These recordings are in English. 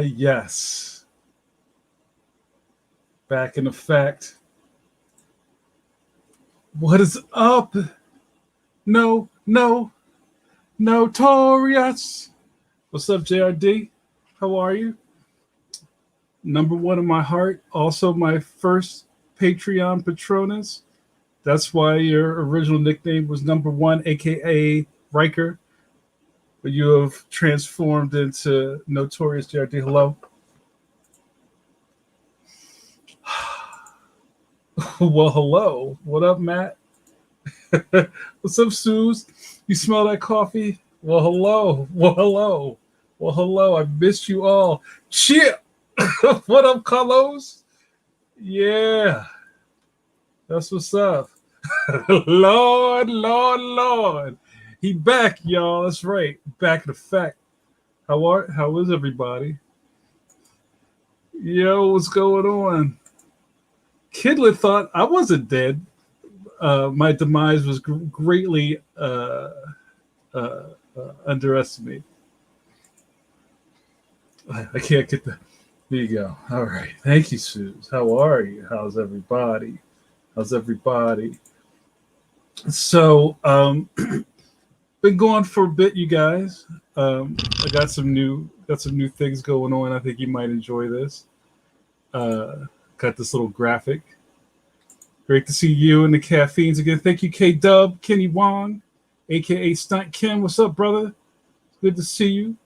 Yes. Back in effect. What is up? No, no, notorious. What's up, JRD? How are you? Number one in my heart. Also, my first Patreon Patronus. That's why your original nickname was number one, aka Riker. But you have transformed into Notorious JRD. Hello. Well, hello. What up, Matt? What's up, Suze? You smell that coffee? Well, hello. Well, hello. Well, hello. I missed you all. Chip. What up, Carlos? Yeah. That's what's up. Lord, Lord, Lord. He back, y'all. That's right. Back in effect. How is everybody? Yo, what's going on? Kidlet thought I wasn't dead. My demise was greatly underestimated. I can't get the. There you go. All right. Thank you, Suze. How are you? How's everybody? How's everybody? So, been going for a bit, you guys. I got some new things going on. I think you might enjoy this. Got this little graphic. Great to see you and the caffeines again. Thank you, K Dub, Kenny Wong, aka Stunt Kim. What's up, brother? Good to see you.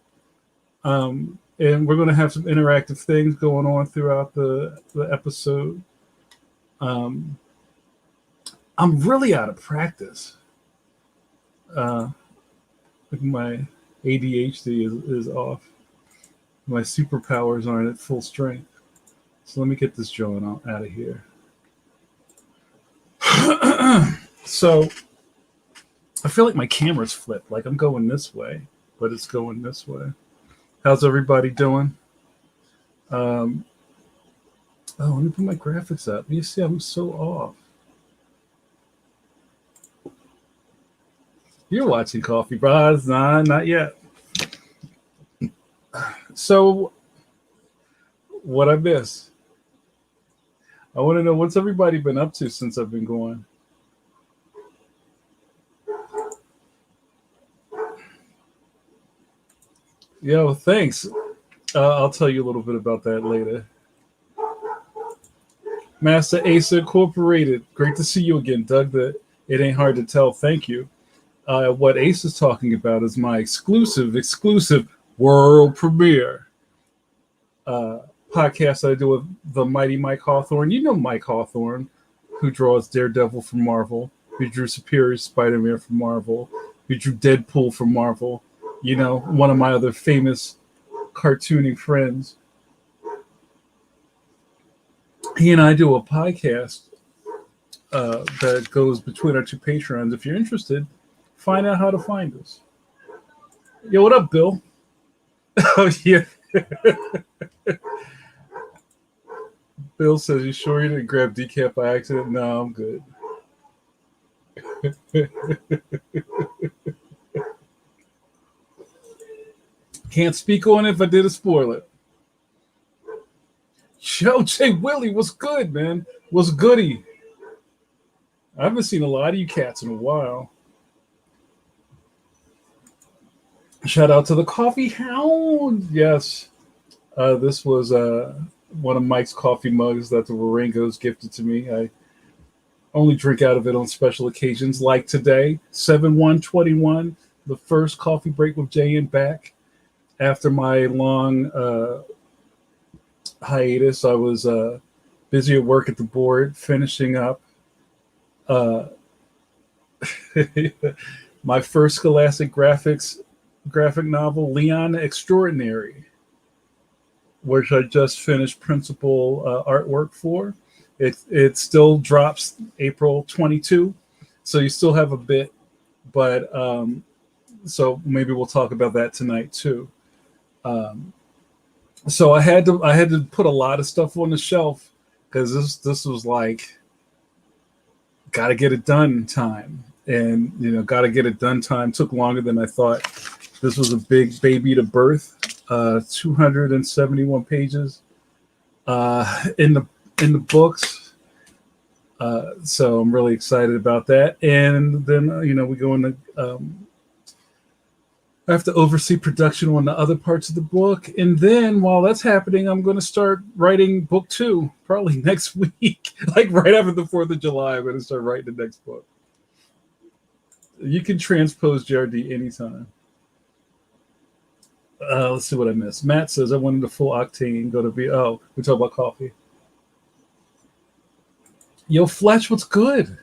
And we're going to have some interactive things going on throughout the episode. I'm really out of practice. My ADHD is off. My superpowers aren't at full strength. So let me get this joint out of here. So I feel like my camera's flipped. Like I'm going this way, but it's going this way. How's everybody doing? Let me put my graphics up. You see, I'm so off. You're watching Coffee Bros? Nah, not yet. So, what I miss? I want to know what's everybody been up to since I've been going. Yo, thanks. I'll tell you a little bit about that later. Master Asa Incorporated. Great to see you again, Doug. That it ain't hard to tell. Thank you. What Ace is talking about is my exclusive world premiere podcast I do with the mighty Mike Hawthorne. You know Mike Hawthorne, who draws Daredevil for Marvel, who drew Superior Spider-Man for Marvel, who drew Deadpool for Marvel. You know, one of my other famous cartooning friends. He and I do a podcast that goes between our two Patreons. If you're interested, find out how to find us. Yo, what up, Bill? Oh, yeah. Bill says, you sure you didn't grab decaf by accident? No, I'm good. Can't speak on it if I did a spoiler. Yo, Jay Willie, what's good, man? What's goody? I haven't seen a lot of you cats in a while. Shout out to the Coffee Hound. Yes. This was one of Mike's coffee mugs that the Wieringo's gifted to me. I only drink out of it on special occasions like today. 7/1/21, the first coffee break with Jay and back. After my long hiatus, I was busy at work at the board, finishing up my first Scholastic graphic novel, Leon Extraordinary, which I just finished principal artwork for. It still drops April 22, so you still have a bit, but so maybe we'll talk about that tonight too. So I had to put a lot of stuff on the shelf because this was like, got to get it done time, and got to get it done time took longer than I thought. This was a big baby to birth. 271 pages in the books. So I'm really excited about that. And then we go into I have to oversee production on the other parts of the book. And then while that's happening, I'm going to start writing book 2 probably next week. Like right after the 4th of July, I'm going to start writing the next book. You can transpose JRD anytime. Let's see what I missed. Matt says, I wanted a full octane. Go to be. Oh, we talk about coffee. Yo, Fletch, what's good?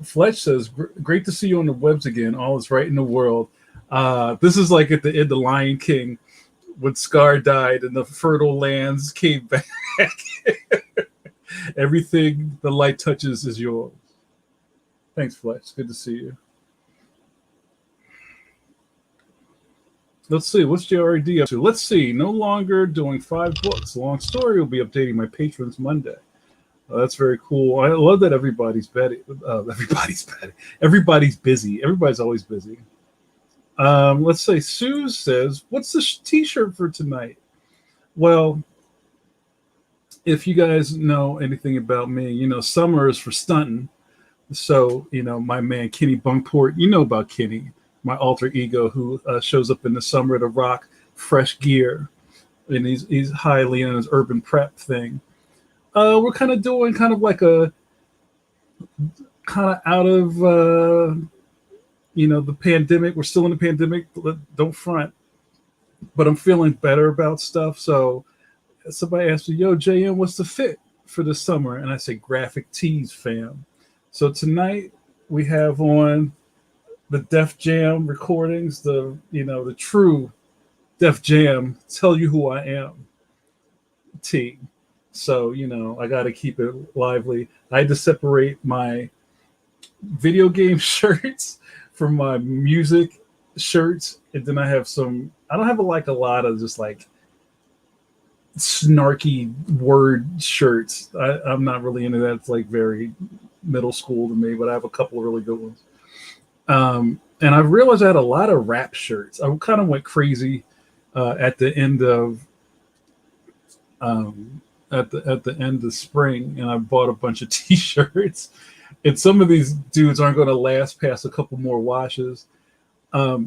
Fletch says, great to see you on the webs again. All is right in the world. This is like at the end of Lion King when Scar died and the fertile lands came back. Everything the light touches is yours. Thanks, Fletch. Good to see you. Let's see. What's JRD up to? Let's see. No longer doing 5 books. Long story will be updating my patrons Monday. That's very cool. I love that everybody's busy. Everybody's busy. Everybody's always busy. Let's say Sue says, what's the t-shirt for tonight? Well, if you guys know anything about me, summer is for stunting. So, my man, Kenny Bunkport, you know about Kenny, my alter ego who shows up in the summer to rock fresh gear. And he's highly in his urban prep thing. We're kind of doing kind of like a kind of out of, the pandemic. We're still in the pandemic. Don't front. But I'm feeling better about stuff. So somebody asked me, yo, JM, what's the fit for this summer? And I say graphic tees, fam. So tonight we have on the Def Jam recordings, the true Def Jam, Tell You Who I Am tee. So, I got to keep it lively. I had to separate my video game shirts from my music shirts. And then I have I don't have a lot of just like snarky word shirts. I'm not really into that. It's like very middle school to me, but I have a couple of really good ones. And I realized I had a lot of rap shirts. I kind of went crazy at the end of at the end of spring, and I bought a bunch of t-shirts. And some of these dudes aren't going to last past a couple more washes. But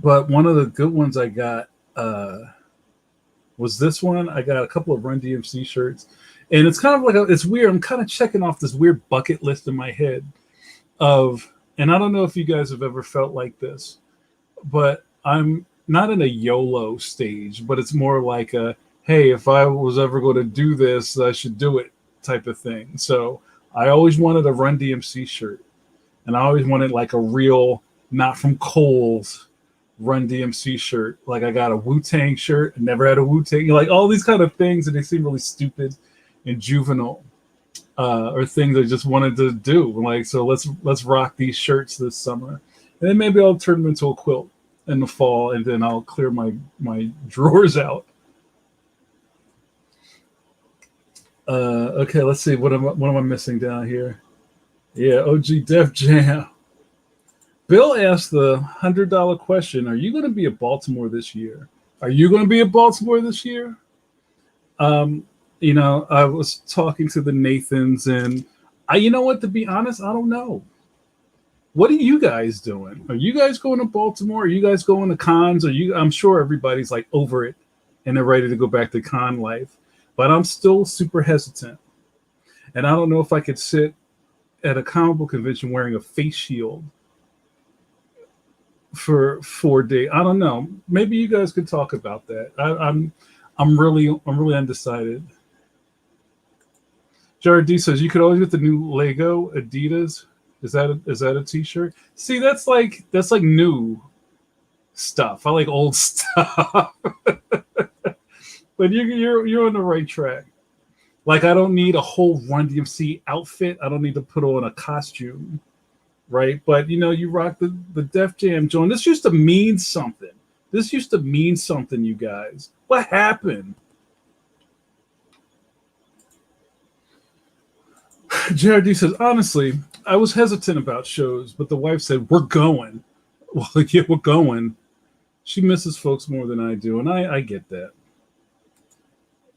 one of the good ones I got was this one. I got a couple of Run DMC shirts, and it's kind of like it's weird. I'm kind of checking off this weird bucket list in my head and I don't know if you guys have ever felt like this, but I'm not in a YOLO stage, but it's more like a, hey, if I was ever going to do this, I should do it type of thing. So I always wanted a Run DMC shirt, and I always wanted like a real, not from Kohl's, Run DMC shirt. Like I got a Wu-Tang shirt. I never had a Wu-Tang. Like all these kind of things, and they seem really stupid and juvenile, or things I just wanted to do. Like, so let's rock these shirts this summer, and then maybe I'll turn them into a quilt in the fall, and then I'll clear my drawers out. Okay, let's see. What am I missing down here? Yeah, OG Def Jam. Bill asked the $100 question: are you going to be at Baltimore this year? Are you going to be at Baltimore this year? I was talking to the Nathans, and to be honest, I don't know. What are you guys doing? Are you guys going to Baltimore? Are you guys going to cons? I'm sure everybody's like over it and they're ready to go back to con life. But I'm still super hesitant. And I don't know if I could sit at a comic book convention wearing a face shield for 4 days. I don't know. Maybe you guys could talk about that. I'm really undecided. Jared D says you could always get the new Lego Adidas. Is that a t-shirt? See, that's like new stuff. I like old stuff. But you're on the right track. Like, I don't need a whole Run DMC outfit. I don't need to put on a costume, right? But you rock the Def Jam joint. This used to mean something. You guys. What happened? JRD says, honestly, I was hesitant about shows, but the wife said, we're going. Well, yeah, we're going. She misses folks more than I do, and I get that.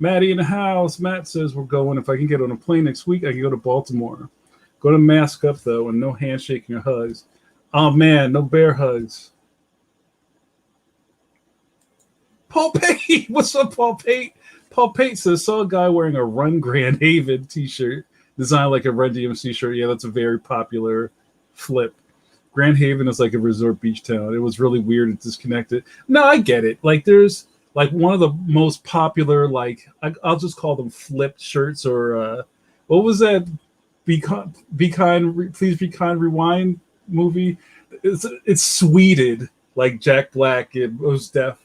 Maddie in the house. Matt says we're going. If I can get on a plane next week, I can go to Baltimore. Going to mask up, though, and no handshaking or hugs. Oh, man, no bear hugs. Paul Pate. What's up, Paul Pate? Paul Pate says, saw a guy wearing a Run Grand Haven t-shirt designed like a Run DMC shirt. Yeah, that's a very popular flip. Grand Haven is like a resort beach town. It was really weird and disconnected. No, I get it. Like, there's like one of the most popular, like, I'll just call them flipped shirts, or what was that? Be kind, please be kind, rewind movie. It's sweeted, like Jack Black and Mos Def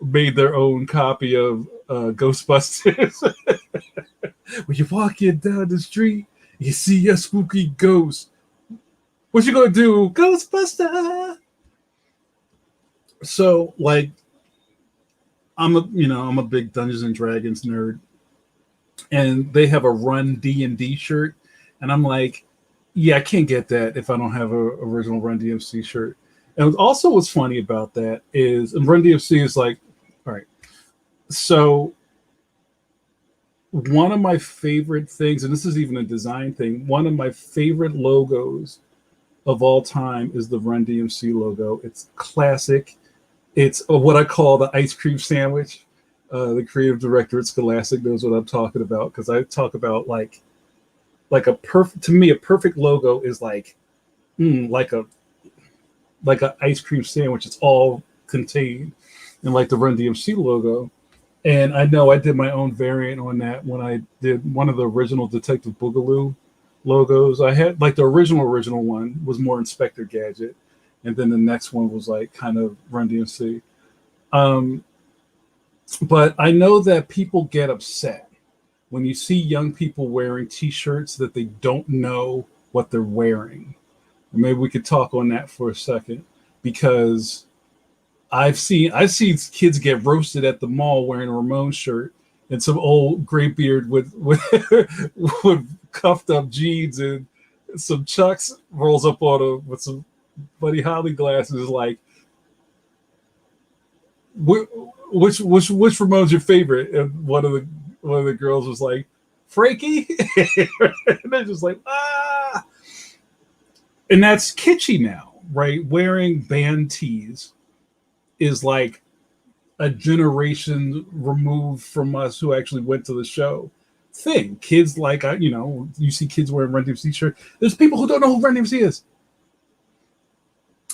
made their own copy of Ghostbusters. When you're walking down the street, you see a spooky ghost. What you gonna do, Ghostbuster? So, like, I'm a big Dungeons and Dragons nerd, and they have a Run D&D shirt, and I'm like, yeah, I can't get that if I don't have a original Run DMC shirt. And also, what's funny about that is, and Run DMC is like, all right, so one of my favorite things, and this is even a design thing, one of my favorite logos of all time is the Run DMC logo. It's classic. It's what I call the ice cream sandwich. The creative director at Scholastic knows what I'm talking about, because I talk about like a perfect, to me, a perfect logo is like a ice cream sandwich. It's all contained in like the Run DMC logo. And I know I did my own variant on that when I did one of the original Detective Boogaloo logos. I had like the original one was more Inspector Gadget, and then the next one was like kind of Run DMC. But I know that people get upset when you see young people wearing t-shirts that they don't know what they're wearing. Maybe we could talk on that for a second, because I've seen kids get roasted at the mall wearing a Ramones shirt and some old gray beard with cuffed up jeans and some Chucks rolls up on him with some Buddy Holly glasses. Like, which Ramone's your favorite? And one of the girls was like, Frankie. And they're just like, ah. And that's kitschy now, right? Wearing band tees is like a generation removed from us who actually went to the show thing. Kids like, you see kids wearing Run DMC shirt. There's people who don't know who Run DMC is.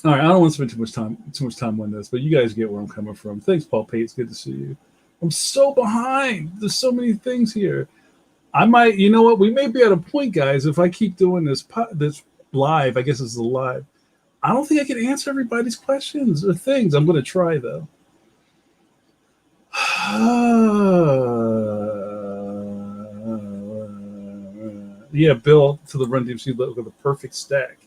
All right, I don't want to spend too much time on this, but you guys get where I'm coming from. Thanks, Paul Pate. It's good to see you. I'm so behind. There's so many things here. I might, you know what? We may be at a point, guys, if I keep doing this live. I guess this is a live. I don't think I can answer everybody's questions or things. I'm going to try, though. Yeah, Bill, to the Run DMC logo, the perfect stack.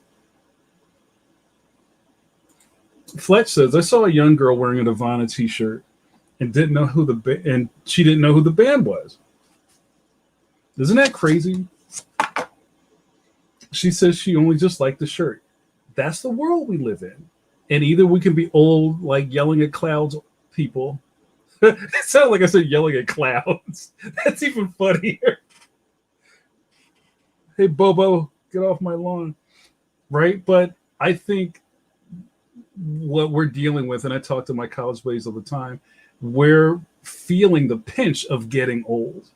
Fletch says, I saw a young girl wearing a Nirvana t-shirt and she didn't know who the band was. Isn't that crazy? She says she only just liked the shirt. That's the world we live in. And either we can be old, like yelling at clouds people. It sounded like I said yelling at clouds. That's even funnier. Hey, Bobo, get off my lawn. Right? But I think what we're dealing with, and I talk to my college buddies all the time, we're feeling the pinch of getting old.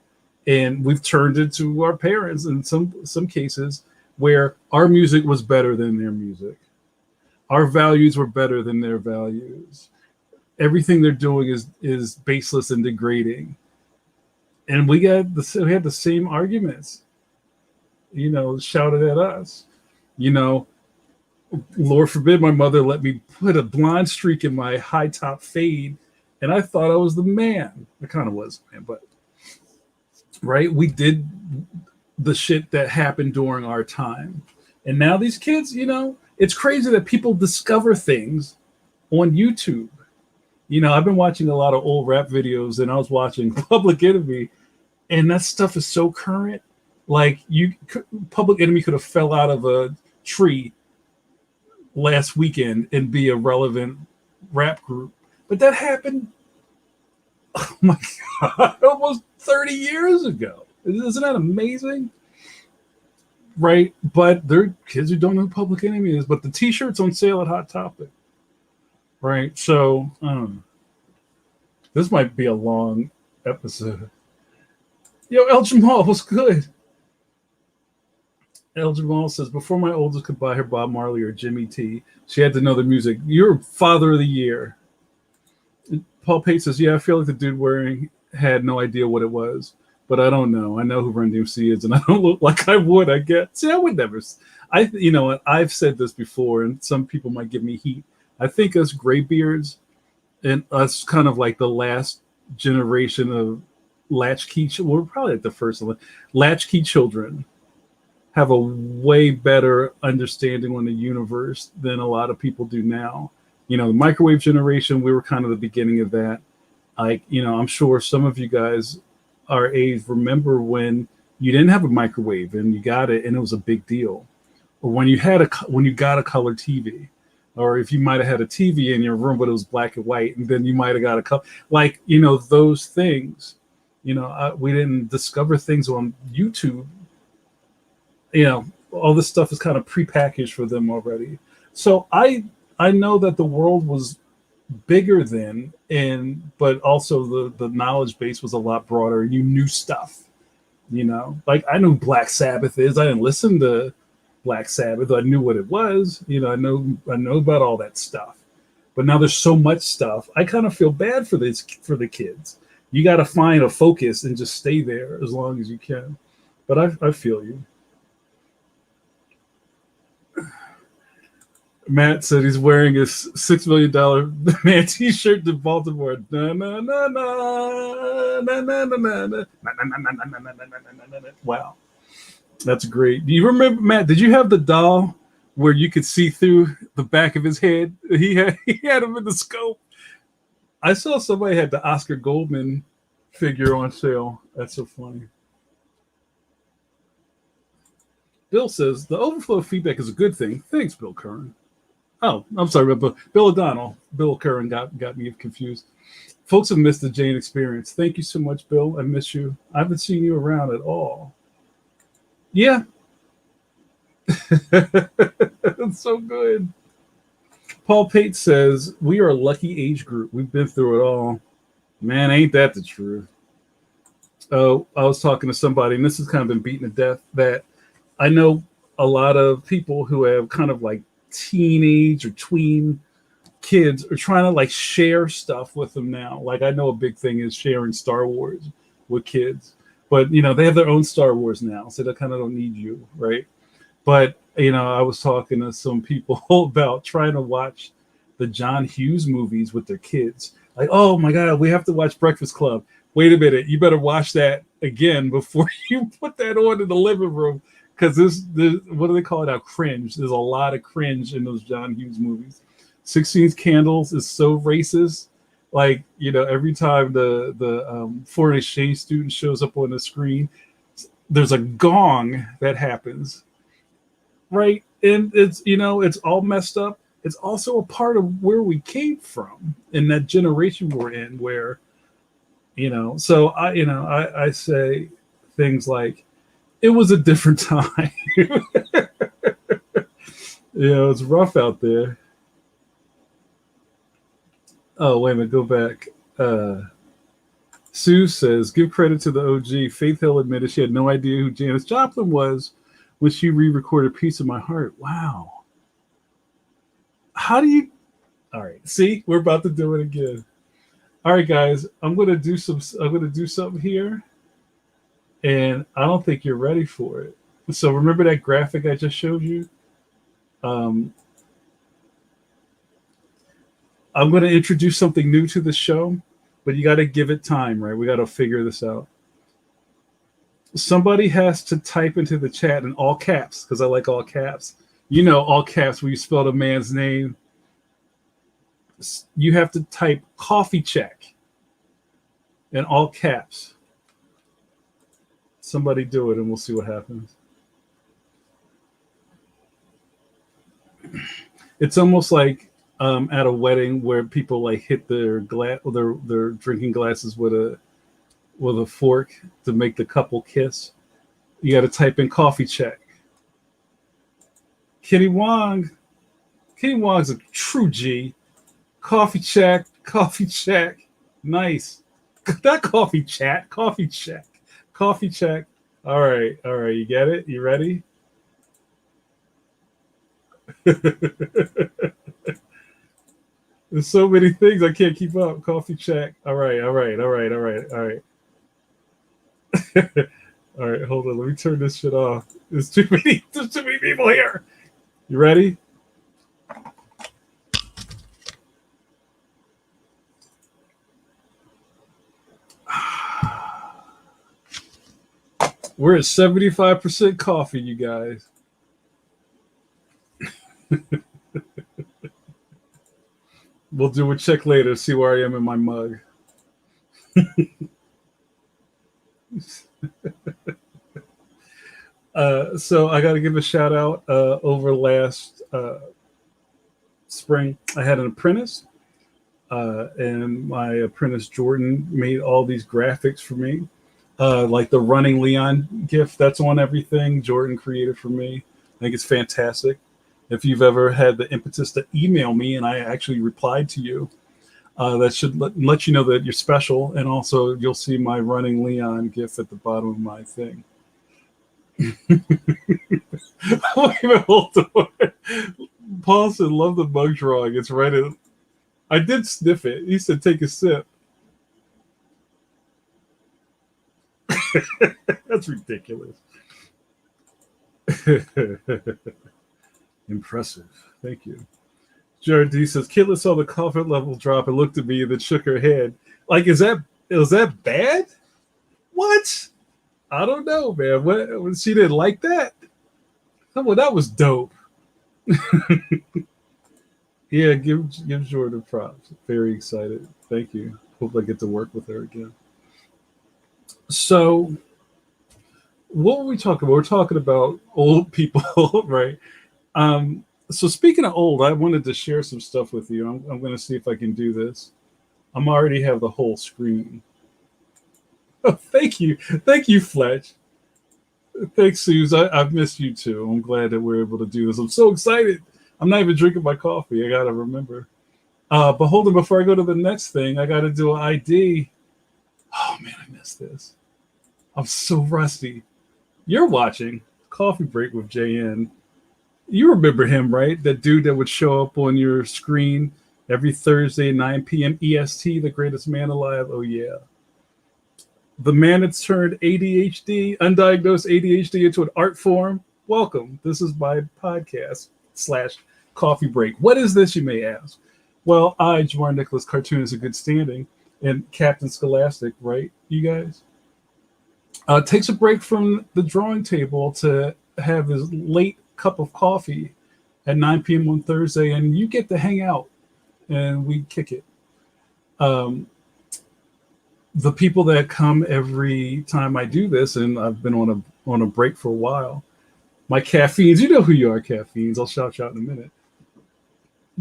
And we've turned it to our parents in some cases where our music was better than their music. Our values were better than their values. Everything they're doing is baseless and degrading. And we had the same arguments, shouted at us. Lord forbid my mother let me put a blonde streak in my high top fade, and I thought I was the man. I kind of was, man, but right, we did the shit that happened during our time. And now these kids, it's crazy that people discover things on YouTube. I've been watching a lot of old rap videos, and I was watching Public Enemy, and that stuff is so current. Like, Public Enemy could have fell out of a tree last weekend and be a relevant rap group. But that happened, oh my God, almost 30 years ago. Isn't that amazing? Right? But there are kids who don't know who Public Enemy is, but the t-shirt's on sale at Hot Topic. Right? So, I don't know. This might be a long episode. Yo, El Jamal was good. El Jamal says, before my oldest could buy her Bob Marley or Jimmy T, she had to know the music. You're father of the year. Paul Pate says, yeah, I feel like the dude wearing had no idea what it was, but I don't know. I know who Run DMC is, and I don't look like I would, I guess. See, I would never. You know what? I've said this before, and some people might give me heat. I think us graybeards and us kind of like the last generation of latchkey, we're probably like the first latchkey children have a way better understanding on the universe than a lot of people do now. You know, the microwave generation, we were kind of the beginning of that. Like, you know, I'm sure some of you guys our age remember when you didn't have a microwave and you got it and it was a big deal. Or when you got a color TV, or if you might have had a TV in your room but it was black and white, and then you might have got a color, like, you know, those things. You know, we didn't discover things on YouTube. You know, all this stuff is kind of prepackaged for them already. So I know that the world was bigger then, but also the knowledge base was a lot broader. You knew stuff, you know, like I knew Black Sabbath is. I didn't listen to Black Sabbath. I knew what it was. You know, I know about all that stuff. But now there's so much stuff. I kind of feel bad for the kids. You got to find a focus and just stay there as long as you can. But I feel you. Matt said he's wearing his $6 million man t-shirt to Baltimore. Wow. That's great. Do you remember, Matt, did you have the doll where you could see through the back of his head? He had him in the scope. I saw somebody had the Oscar Goldman figure on sale. That's so funny. Bill says the overflow of feedback is a good thing. Thanks, Bill Curran. Oh, I'm sorry, but Bill O'Donnell. Bill Curran got me confused. Folks have missed the Jane experience. Thank you so much, Bill. I miss you. I haven't seen you around at all. Yeah. That's so good. Paul Pate says, we are a lucky age group. We've been through it all. Man, ain't that the truth? Oh, I was talking to somebody, and this has kind of been beaten to death, that I know a lot of people who have kind of like teenage or tween kids are trying to like share stuff with them now. Like I know a big thing is sharing Star Wars with kids, but you know, they have their own Star Wars now, so they kind of don't need you, right? But you know, I was talking to some people about trying to watch the John Hughes movies with their kids. Like, oh my God, we have to watch Breakfast Club. Wait a minute, you better watch that again before you put that on in the living room. Because this, what do they call it now? Cringe. There's a lot of cringe in those John Hughes movies. 16 Candles is so racist. Like, you know, every time the foreign exchange student shows up on the screen, there's a gong that happens, right? And it's, you know, it's all messed up. It's also a part of where we came from in that generation we're in, where, you know, so I say things like, it was a different time. You know, it's rough out there. Oh, wait a minute, go back. Sue says, give credit to the OG. Faith Hill admitted she had no idea who Janis Joplin was when she re-recorded Piece of My Heart. Wow. How do you... All right, see, we're about to do it again. All right, guys, I'm gonna do something here. And I don't think you're ready for it. So remember that graphic I just showed you? I'm going to introduce something new to the show, but you got to give it time, right? We got to figure this out. Somebody has to type into the chat in all caps, because I like all caps. You know, all caps where you spell a man's name. You have to type coffee check in all caps. Somebody do it and we'll see what happens. It's almost like at a wedding where people like hit their drinking glasses with a fork to make the couple kiss. You got to type in coffee check. Kitty Wong. Kitty Wong's a true G. Coffee check. Coffee check. Nice. That coffee chat. Coffee check. Coffee check. All right. All right. You get it? You ready? There's so many things I can't keep up. Coffee check. All right. All right. All right. All right. All right. All right. Hold on. Let me turn this shit off. There's too many. There's too many people here. You ready? We're at 75% coffee, you guys. We'll do a check later, see where I am in my mug. So I got to give a shout out. Over last spring, I had an apprentice, and my apprentice Jordan made all these graphics for me. Like the running Leon GIF that's on everything, Jordan created for me. I think it's fantastic. If you've ever had the impetus to email me and I actually replied to you, that should let you know that you're special. And also, you'll see my running Leon GIF at the bottom of my thing. Hold on. Paul said, "Love the mug drawing. It's right in." I did sniff it. He said, "Take a sip." That's ridiculous. Impressive. Thank you. Jared D says, Kidlet saw the comfort level drop and looked at me and then shook her head. Like, was that bad? What? I don't know, man. What she didn't like that? Well, that was dope. Yeah, give Jordan props. Very excited. Thank you. Hope I get to work with her again. So, what were we talking about? We're talking about old people, right? So speaking of old, I wanted to share some stuff with you. I'm going to see if I can do this. I'm already have the whole screen. Oh, thank you, Fletch. Thanks, Suze. I've missed you too. I'm glad that we're able to do this. I'm so excited. I'm not even drinking my coffee. I gotta remember. But hold on, before I go to the next thing, I gotta do an ID. Oh man, I missed this. I'm so rusty. You're watching Coffee Break with JN. You remember him, right? That dude that would show up on your screen every Thursday at 9 p.m. EST, the greatest man alive. Oh, yeah. The man that's turned ADHD, undiagnosed ADHD, into an art form. Welcome. This is my podcast / coffee break. What is this, you may ask? Well, I, Jamar Nicholas, cartoonist in good standing, and Captain Scholastic, right, you guys? Takes a break from the drawing table to have his late cup of coffee at 9 p.m. on Thursday, and you get to hang out, and we kick it. The people that come every time I do this, and I've been on a break for a while, my caffeines, you know who you are, caffeines, I'll shout you out in a minute,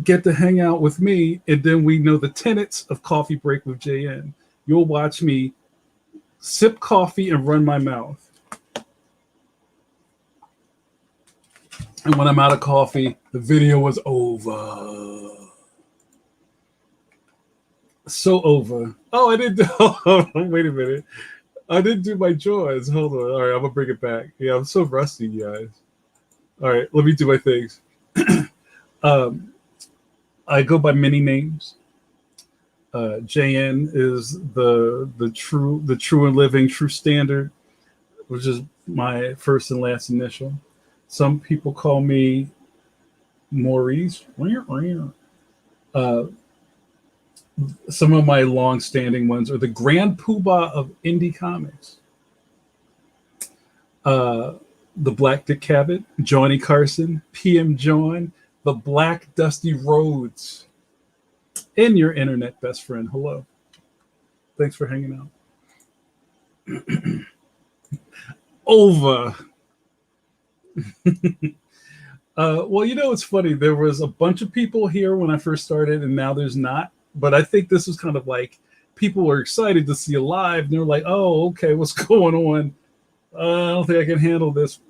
get to hang out with me, and then we know the tenets of Coffee Break with JN. You'll watch me sip coffee and run my mouth. And when I'm out of coffee, the video was over. So over. Oh, I didn't do. Oh, wait a minute. I didn't do my jaws. Hold on. All right, I'm gonna bring it back. Yeah, I'm so rusty, guys. All right, let me do my things. I go by many names. JN is the true and living true standard, which is my first and last initial. Some people call me Maurice. Some of my long-standing ones are the Grand Poobah of indie comics. The Black Dick Cabot, Johnny Carson, PM John, the Black Dusty Rhodes, and your internet best friend. Hello. Thanks for hanging out. Over. Well, it's funny. There was a bunch of people here when I first started, and now there's not. But I think this was kind of like people were excited to see you live, and they're like, "Oh, okay, what's going on? I don't think I can handle this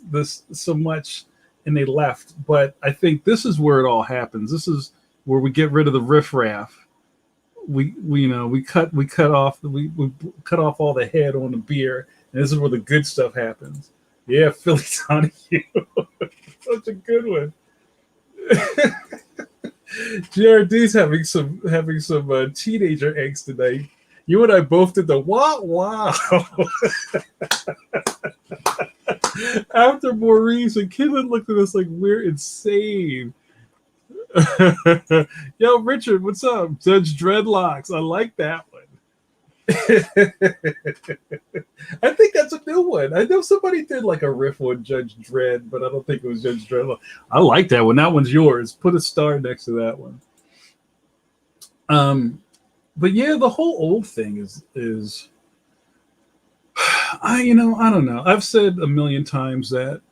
so much," and they left. But I think this is where it all happens. This is where we get rid of the riffraff. We cut off all the head on the beer, and this is where the good stuff happens. Yeah, Philly's on you. Such a good one. JRD's having some teenager angst tonight. You and I both did the wow. After Maurice and Kidlin looked at us like we're insane. Yo, Richard, what's up? Judge Dredd-Locks. I like that one. I think that's a new one. I know somebody did like a riff on Judge Dredd, but I don't think it was Judge Dredd. I like that one. That one's yours. Put a star next to that one. But yeah, the whole old thing is I don't know. I've said a million times that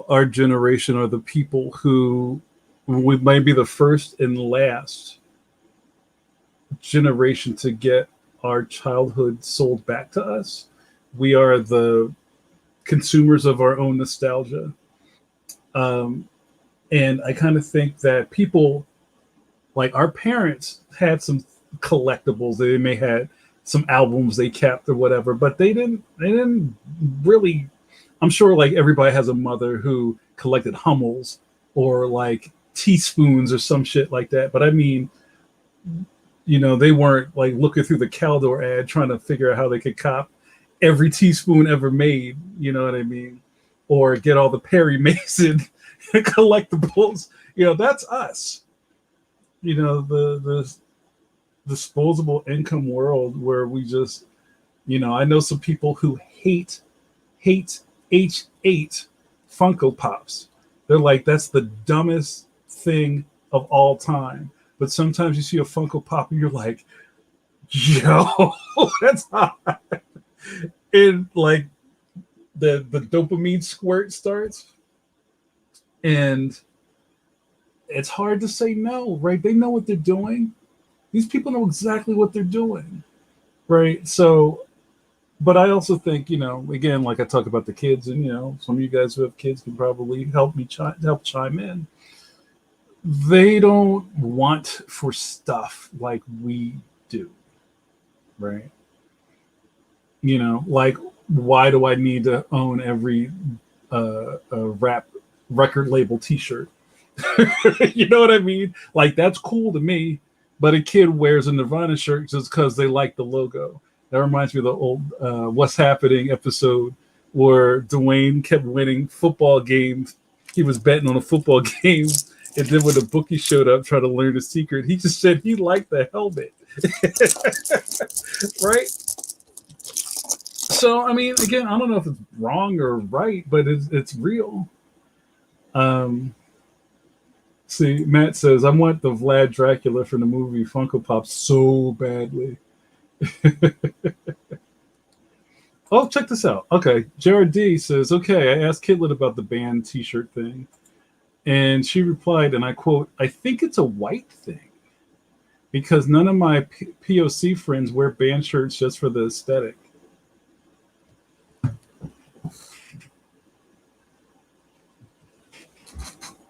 our generation are the people who we might be the first and last generation to get our childhood sold back to us. We are the consumers of our own nostalgia. And I kind of think that people like our parents had some collectibles. They may had some albums they kept or whatever, but they didn't really. I'm sure like everybody has a mother who collected Hummels or like teaspoons or some shit like that. But I mean, they weren't like looking through the Caldor ad trying to figure out how they could cop every teaspoon ever made. You know what I mean? Or get all the Perry Mason collectibles. That's us. The disposable income world where we just, I know some people who hate H8 Funko Pops. They're like, that's the dumbest thing of all time. But sometimes you see a Funko Pop and you're like, yo, that's hot. And like the dopamine squirt starts. And it's hard to say no, right? They know what they're doing. These people know exactly what they're doing, right? So, but I also think, again, like I talk about the kids, and some of you guys who have kids can probably help chime in. They don't want for stuff like we do, right? Like why do I need to own every rap record label T-shirt? You know what I mean? Like that's cool to me, but a kid wears a Nirvana shirt just because they like the logo. That reminds me of the old What's Happening episode where Dwayne kept winning football games. He was betting on a football game, and then when the bookie showed up trying to learn the secret, he just said he liked the helmet. Right? So, I mean, again, I don't know if it's wrong or right, but it's real. See, Matt says, I want the Vlad Dracula from the movie Funko Pop so badly. Oh, check this out. Okay, JRD says, okay, I asked Kitlin about the band T-shirt thing. And she replied, and I quote, I think it's a white thing. Because none of my POC friends wear band shirts just for the aesthetic.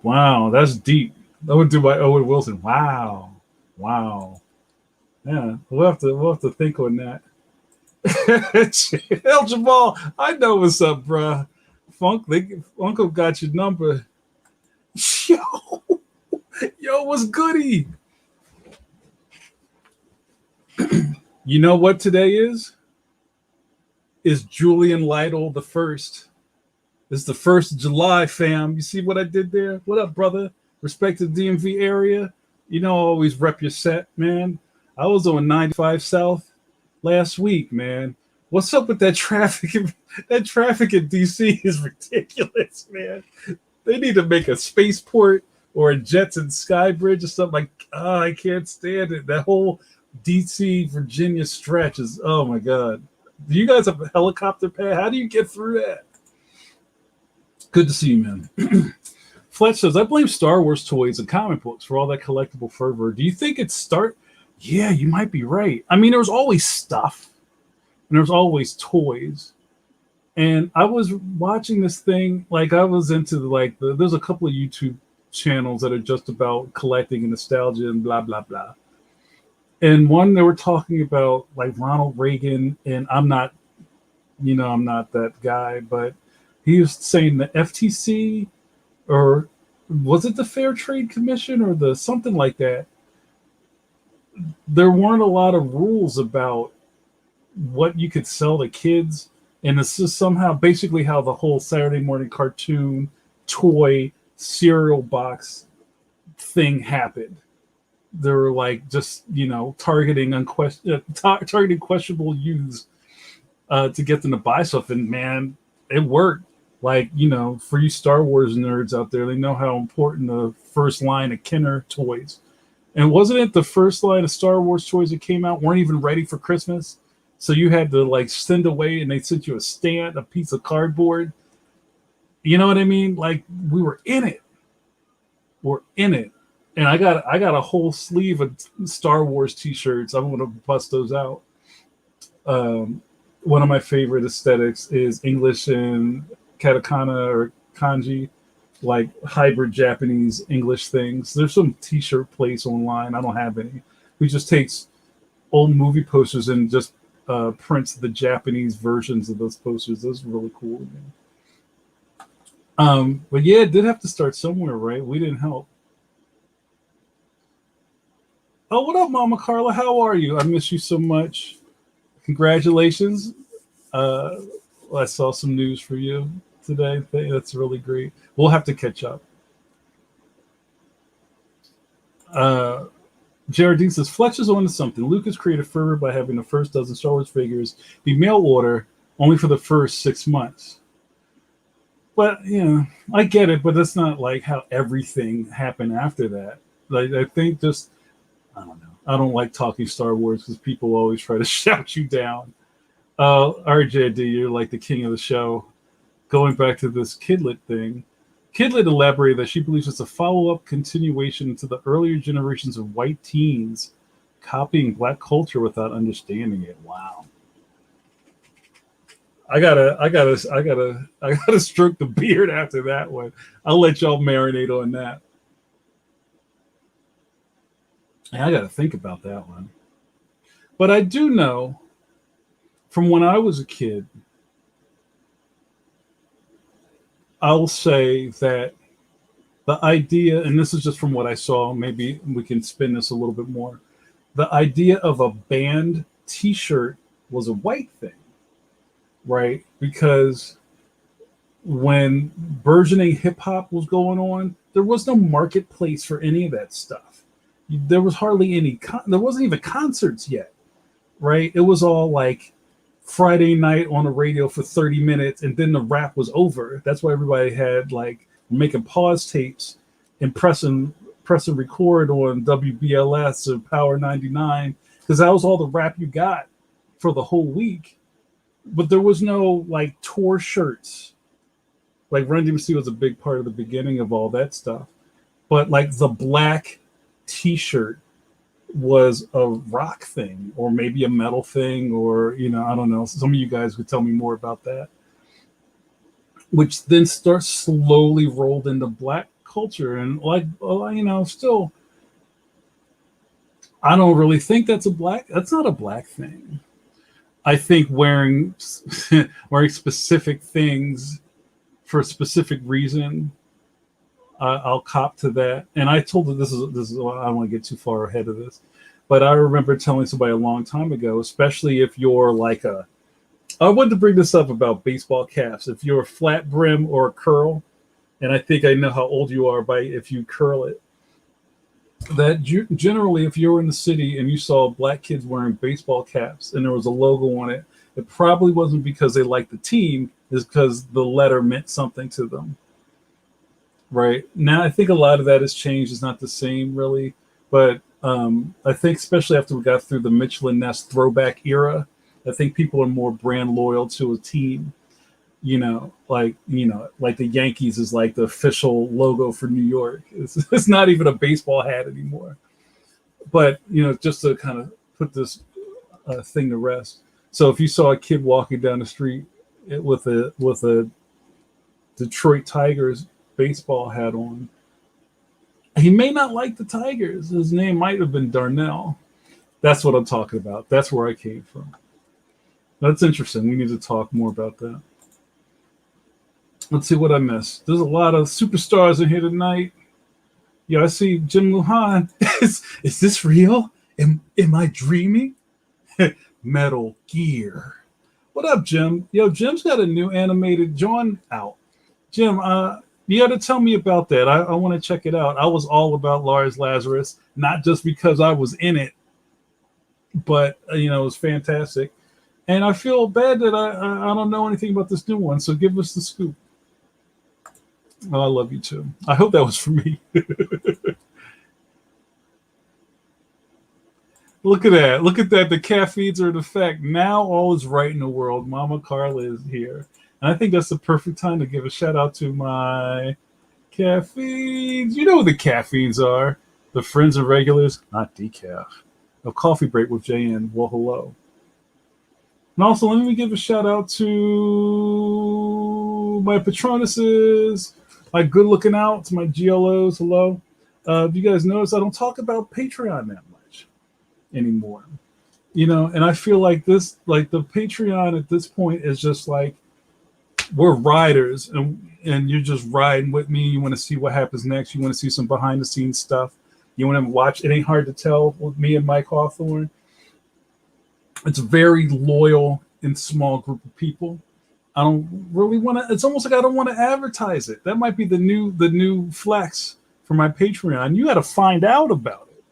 Wow, that's deep. I would do my Owen Wilson. Wow. Yeah, we'll have to think on that. El Jamal, I know what's up, bruh. Uncle got your number. Yo, what's goody? You know what today is? Is Julian Lytle the first? It's the 1st of July, fam. You see what I did there? What up, brother? Respect to the DMV area. Always rep your set, man. I was on 95 South last week, man. What's up with that traffic? That traffic in DC is ridiculous, man. They need to make a spaceport or a Jetson Sky Bridge or something. Like, I can't stand it. That whole DC Virginia stretch is, oh my God. Do you guys have a helicopter pad? How do you get through that? Good to see you, man. Fletch says, I blame Star Wars toys and comic books for all that collectible fervor. Do you think it's start? Yeah, you might be right. I mean, there was always stuff, and there was always toys. And I was watching this thing, like I was into there's a couple of YouTube channels that are just about collecting and nostalgia and blah, blah, blah. And one, they were talking about like Ronald Reagan, and I'm not that guy, but he was saying the FTC, or was it the Fair Trade Commission or the something like that? There weren't a lot of rules about what you could sell to kids. And this is somehow basically how the whole Saturday morning cartoon toy cereal box thing happened. They were like just, targeting questionable youths to get them to buy stuff. And man, it worked. Like, for you Star Wars nerds out there, they know how important the first line of Kenner toys. And wasn't it the first line of Star Wars toys that came out weren't even ready for Christmas? So you had to like send away, and they sent you a stand, a piece of cardboard. You know what I mean? Like, we were in it. We're in it. And I got a whole sleeve of Star Wars t-shirts. I'm going to bust those out. One of my favorite aesthetics is English and katakana or kanji, like hybrid Japanese English things. There's some t-shirt place online. I don't have any. We just takes old movie posters and just prints the Japanese versions of those posters. Those are really cool. But yeah, it did have to start somewhere, right? We didn't help. Oh, what up, Mama Carla? How are you? I miss you so much. Congratulations. I saw some news for you today. That's really great. We'll have to catch up. Geraldine says, Fletch is on to something. Lucas created fervor by having the first dozen Star Wars figures be mail order only for the first 6 months. But, I get it, but that's not like how everything happened after that. Like, I think just, I don't know. I don't like talking Star Wars because people always try to shout you down. RJD, you're like the king of the show. Going back to this Kidlet thing, Kidlet elaborated that she believes it's a follow-up continuation to the earlier generations of white teens copying Black culture without understanding it. Wow. I gotta stroke the beard after that one. I'll let y'all marinate on that. And I gotta think about that one. But I do know from when I was a kid, I'll say that the idea, and this is just from what I saw, maybe we can spin this a little bit more. The idea of a band t-shirt was a white thing, right? Because when burgeoning hip hop was going on, there was no marketplace for any of that stuff. There was hardly any, there wasn't even concerts yet, right? It was all like Friday night on the radio for 30 minutes, and then the rap was over. That's why everybody had like making pause tapes and pressing record on WBLS or Power 99, because that was all the rap you got for the whole week. But there was no like tour shirts. Like Run DMC was a big part of the beginning of all that stuff. But like the black t-shirt was a rock thing, or maybe a metal thing, or I don't know. Some of you guys could tell me more about that. Which then starts slowly rolled into Black culture, and still, I don't really think that's not a Black thing. I think wearing specific things for a specific reason, I'll cop to that. And I told her this is I don't want to get too far ahead of this, but I remember telling somebody a long time ago, especially if you're like I wanted to bring this up about baseball caps. If you're a flat brim or a curl, and I think I know how old you are by if you curl it, that generally if you were in the city and you saw Black kids wearing baseball caps and there was a logo on it, it probably wasn't because they liked the team, it's because the letter meant something to them. Right now, I think a lot of that has changed. It's not the same, really. But I think, especially after we got through the Mitchell and Ness throwback era, I think people are more brand loyal to a team. like the Yankees is like the official logo for New York. It's not even a baseball hat anymore. But just to kind of put this thing to rest. So if you saw a kid walking down the street with a Detroit Tigers baseball hat on, he may not like the Tigers. His name might have been Darnell. That's what I'm talking about. That's where I came from. That's interesting. We need to talk more about that. Let's see what I missed. There's a lot of superstars in here tonight. Yeah, I see Jim Luhan. Is this real? Am I dreaming? Metal Gear. What up, Jim? Yo, Jim's got a new animated John out. Jim, you got to tell me about that. I want to check it out. I was all about Lars Lazarus, not just because I was in it, but it was fantastic. And I feel bad that I don't know anything about this new one. So give us the scoop. Oh, I love you too. I hope that was for me. Look at that. Look at that. The cat feeds are in effect. Now all is right in the world. Mama Carla is here. And I think that's the perfect time to give a shout out to my caffeines. You know who the caffeines are. The friends and regulars, not decaf. A coffee break with JN. Well, hello. And also, let me give a shout out to my Patronuses, my good looking outs, my GLOs. Hello. If you guys notice, I don't talk about Patreon that much anymore. And I feel like this, like the Patreon at this point is just like we're riders and you're just riding with me. You want to see what happens next. You want to see some behind the scenes stuff. You want to watch It Ain't Hard to Tell with me and Mike Hawthorne. It's a very loyal and small group of people. I don't really want to. It's almost like I don't want to advertise it. That might be the new flex for my Patreon. You got to find out about it.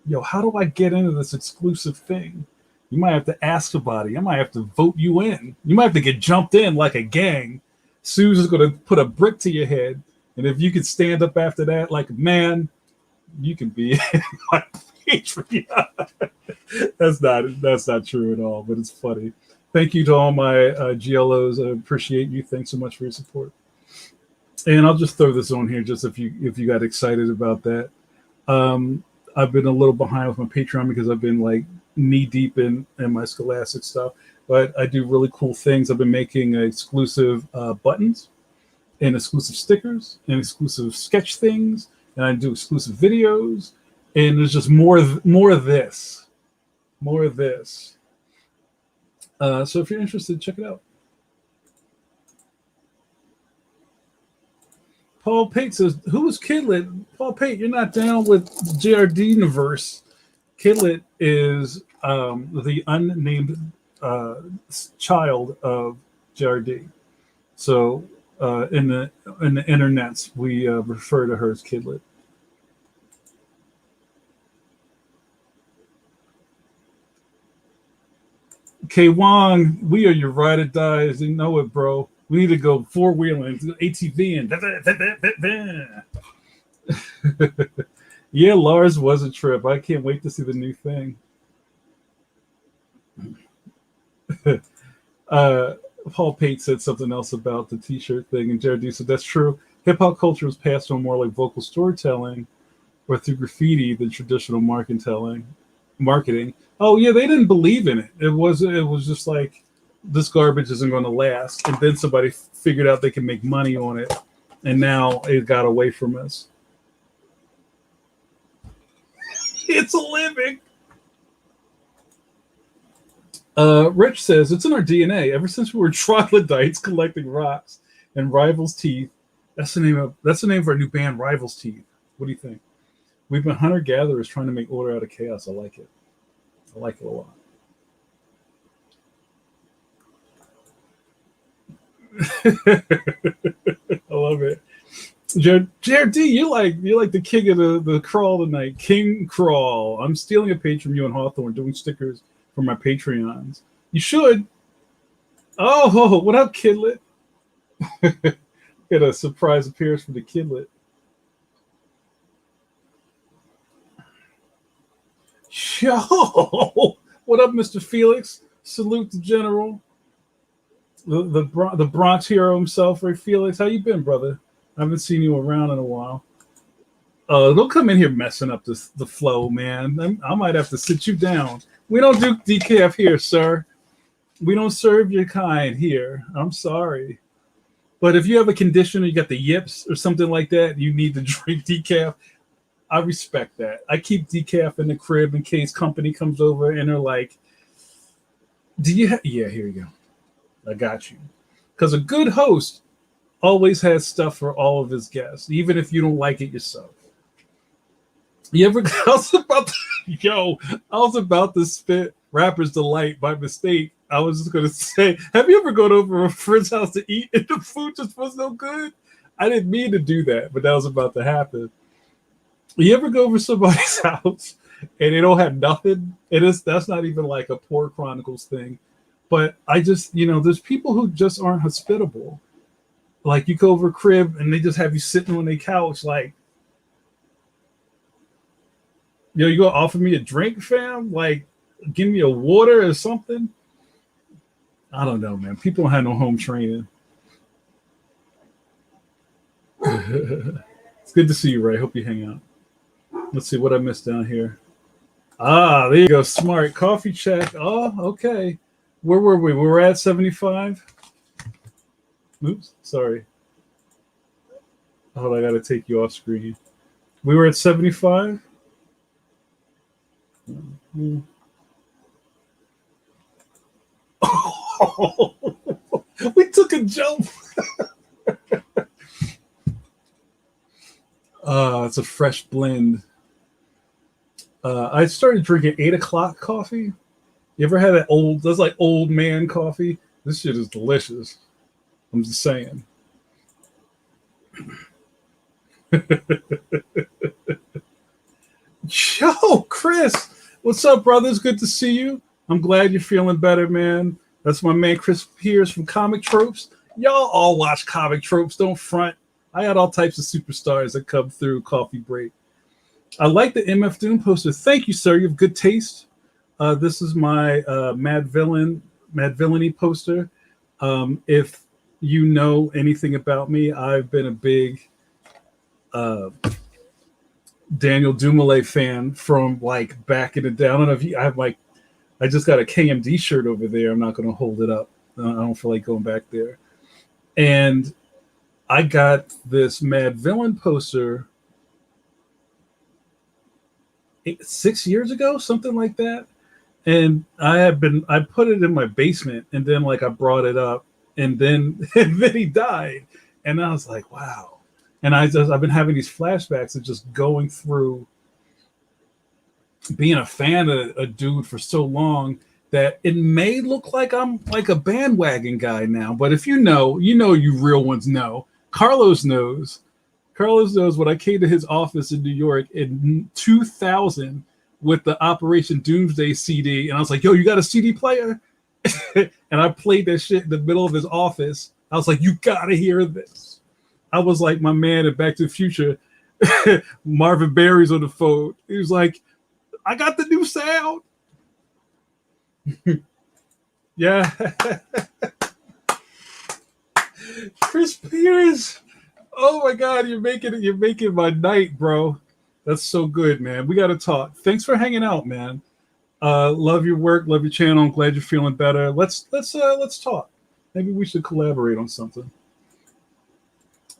Yo, how do I get into this exclusive thing? You might have to ask somebody. I might have to vote you in. You might have to get jumped in like a gang. Suze is going to put a brick to your head, and if you can stand up after that, like man, you can be in my Patreon. That's not true at all, but it's funny. Thank you to all my GLOs. I appreciate you. Thanks so much for your support. And I'll just throw this on here just if you got excited about that. I've been a little behind with my Patreon because I've been like knee deep in my Scholastic stuff, but I do really cool things. I've been making exclusive buttons and exclusive stickers and exclusive sketch things, and I do exclusive videos. And there's just more of this. So if you're interested, check it out. Paul Pate says, who was Kidlet? Paul Pate, you're not down with JRD universe. Kidlet is the unnamed child of JRD. So in the internets, we refer to her as Kidlet. K Wong, we are your ride or dies. You know it, bro. We need to go four-wheeling, ATV, and yeah, Lars was a trip. I can't wait to see the new thing. Paul Pate said something else about the T-shirt thing, and Jared D said that's true. Hip-hop culture was passed on more like vocal storytelling or through graffiti than traditional marketing. Oh yeah, they didn't believe in it. It was just like this garbage isn't going to last, and then somebody figured out they can make money on it, and now it got away from us. It's a living. Rich says it's in our DNA. Ever since we were troglodytes collecting rocks and Rivals Teeth. That's the name of our new band, Rivals Teeth. What do you think? We've been hunter-gatherers trying to make order out of chaos. I like it. I like it a lot. I love it. Jared D, you're like the king of the crawl tonight. King Crawl. I'm stealing a page from you and Hawthorne, doing stickers for my Patreons. You should. Oh, what up, Kidlet? Get a surprise appearance from the Kidlet. Yo, what up, Mr. Felix? Salute the General. the Bronx hero himself, Ray Felix. How you been, brother? I haven't seen you around in a while. Don't come in here messing up the flow, man. I might have to sit you down. We don't do decaf here, sir. We don't serve your kind here. I'm sorry. But if you have a condition or you got the yips or something like that, you need to drink decaf. I respect that. I keep decaf in the crib in case company comes over and they're like, do you have... Yeah, here you go. I got you. Because a good host always has stuff for all of his guests, even if you don't like it yourself. You ever... I was about to spit Rapper's Delight by mistake. I was just going to say, have you ever gone over a friend's house to eat and the food just was no good? I didn't mean to do that, but that was about to happen. You ever go over somebody's house and they don't have nothing? That's not even like a Poor Chronicles thing. But I just, there's people who just aren't hospitable. Like you go over a crib and they just have you sitting on their couch like, you gonna offer me a drink, fam? Like, give me a water or something? I don't know, man. People don't have no home training. It's good to see you, Ray. Hope you hang out. Let's see what I missed down here. There you go. Smart coffee check. Oh, okay. Where were we? We were at 75. Oops, sorry. Hold on, I gotta take you off screen. We were at 75. Mm-hmm. Oh, we took a jump. It's a fresh blend. I started drinking 8 o'clock coffee. You ever had that's like old man coffee? This shit is delicious. I'm just saying. Yo, Chris, what's up, brother? It's good to see you. I'm glad you're feeling better, man. That's my man Chris Pierce from Comic Tropes. Y'all all watch Comic Tropes. Don't front. I got all types of superstars that come through Coffee Break. I like the MF Doom poster. Thank you, sir. You have good taste. This is my Mad Villainy poster. If you know anything about me, I've been a big Daniel Dumoulin fan from like back in the day. I don't know if I have I just got a KMD shirt over there. I'm not going to hold it up. I don't feel like going back there. And I got this Mad Villain poster 6 years ago, something like that. And I put it in my basement, and then like I brought it up, and then he died, and I was like, wow. And I've been having these flashbacks of just going through being a fan of a dude for so long that it may look like I'm like a bandwagon guy now. But if you know, you real ones know. Carlos knows. Carlos knows when I came to his office in New York in 2000 with the Operation Doomsday CD, and I was like, yo, you got a CD player? And I played that shit in the middle of his office. I was like, you gotta hear this. I was like my man in Back to the Future, Marvin Berry's on the phone. He was like, I got the new sound. Yeah. Chris Pierce. Oh my God, you're making my night, bro. That's so good, man. We got to talk. Thanks for hanging out, man. Love your work, love your channel. I'm glad you're feeling better. Let's talk. Maybe we should collaborate on something.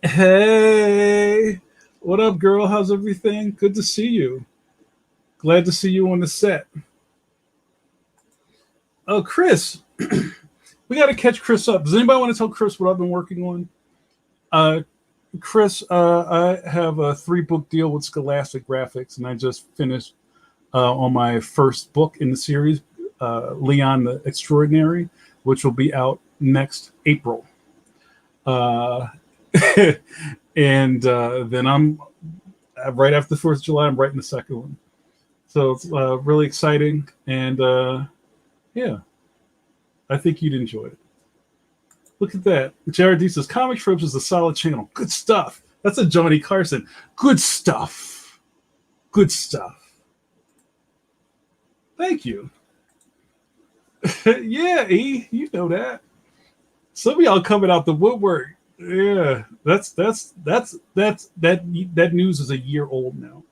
Hey, what up, girl? How's everything? Good to see you. Glad to see you on the set. Oh, Chris. We got to catch Chris up. Does anybody want to tell Chris what I've been working on? Chris, I have a 3-book deal with Scholastic Graphics, and I just finished on my first book in the series, Leon the Extraordinary, which will be out next April. And then I'm right after the 4th of July, I'm writing the second one. So it's really exciting. And yeah, I think you'd enjoy it. Look at that. Jared D says, Comic Tropes is a solid channel. Good stuff. That's a Johnny Carson. Good stuff. Good stuff. Thank you. Yeah, E, you know that. Some of y'all coming out the woodwork. Yeah, that news is a year old now.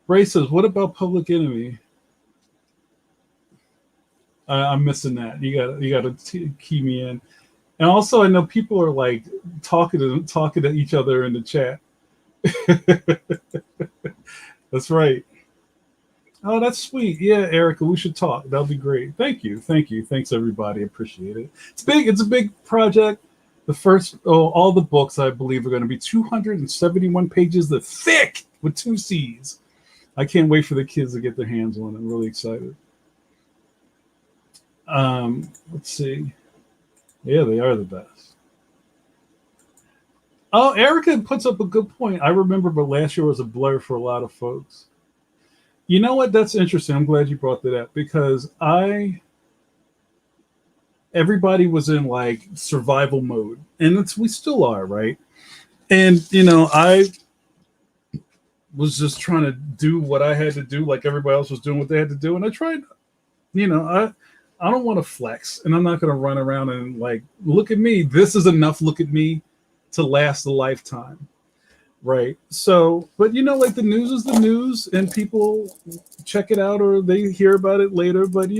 Ray says, "What about Public Enemy?" I'm missing that. You got to key me in. And also, I know people are like talking to each other in the chat. That's right. Oh, that's sweet. Yeah, Erica, we should talk. That'll be great. Thank you. Thanks, everybody. Appreciate it. It's big. It's a big project. The first, all the books, I believe, are going to be 271 pages. The thick with 2 C's. I can't wait for the kids to get their hands on it. I'm really excited. Let's see. Yeah, they are the best. Oh, Erica puts up a good point. I remember, but last year was a blur for a lot of folks. You know what? That's interesting. I'm glad you brought that up because everybody was in like survival mode, and we still are, right? And I was just trying to do what I had to do, like everybody else was doing what they had to do, and I tried. I don't want to flex, and I'm not going to run around and like, look at me. This is enough. Look at me to last a lifetime. Right. So, but like the news is the news and people check it out or they hear about it later. But,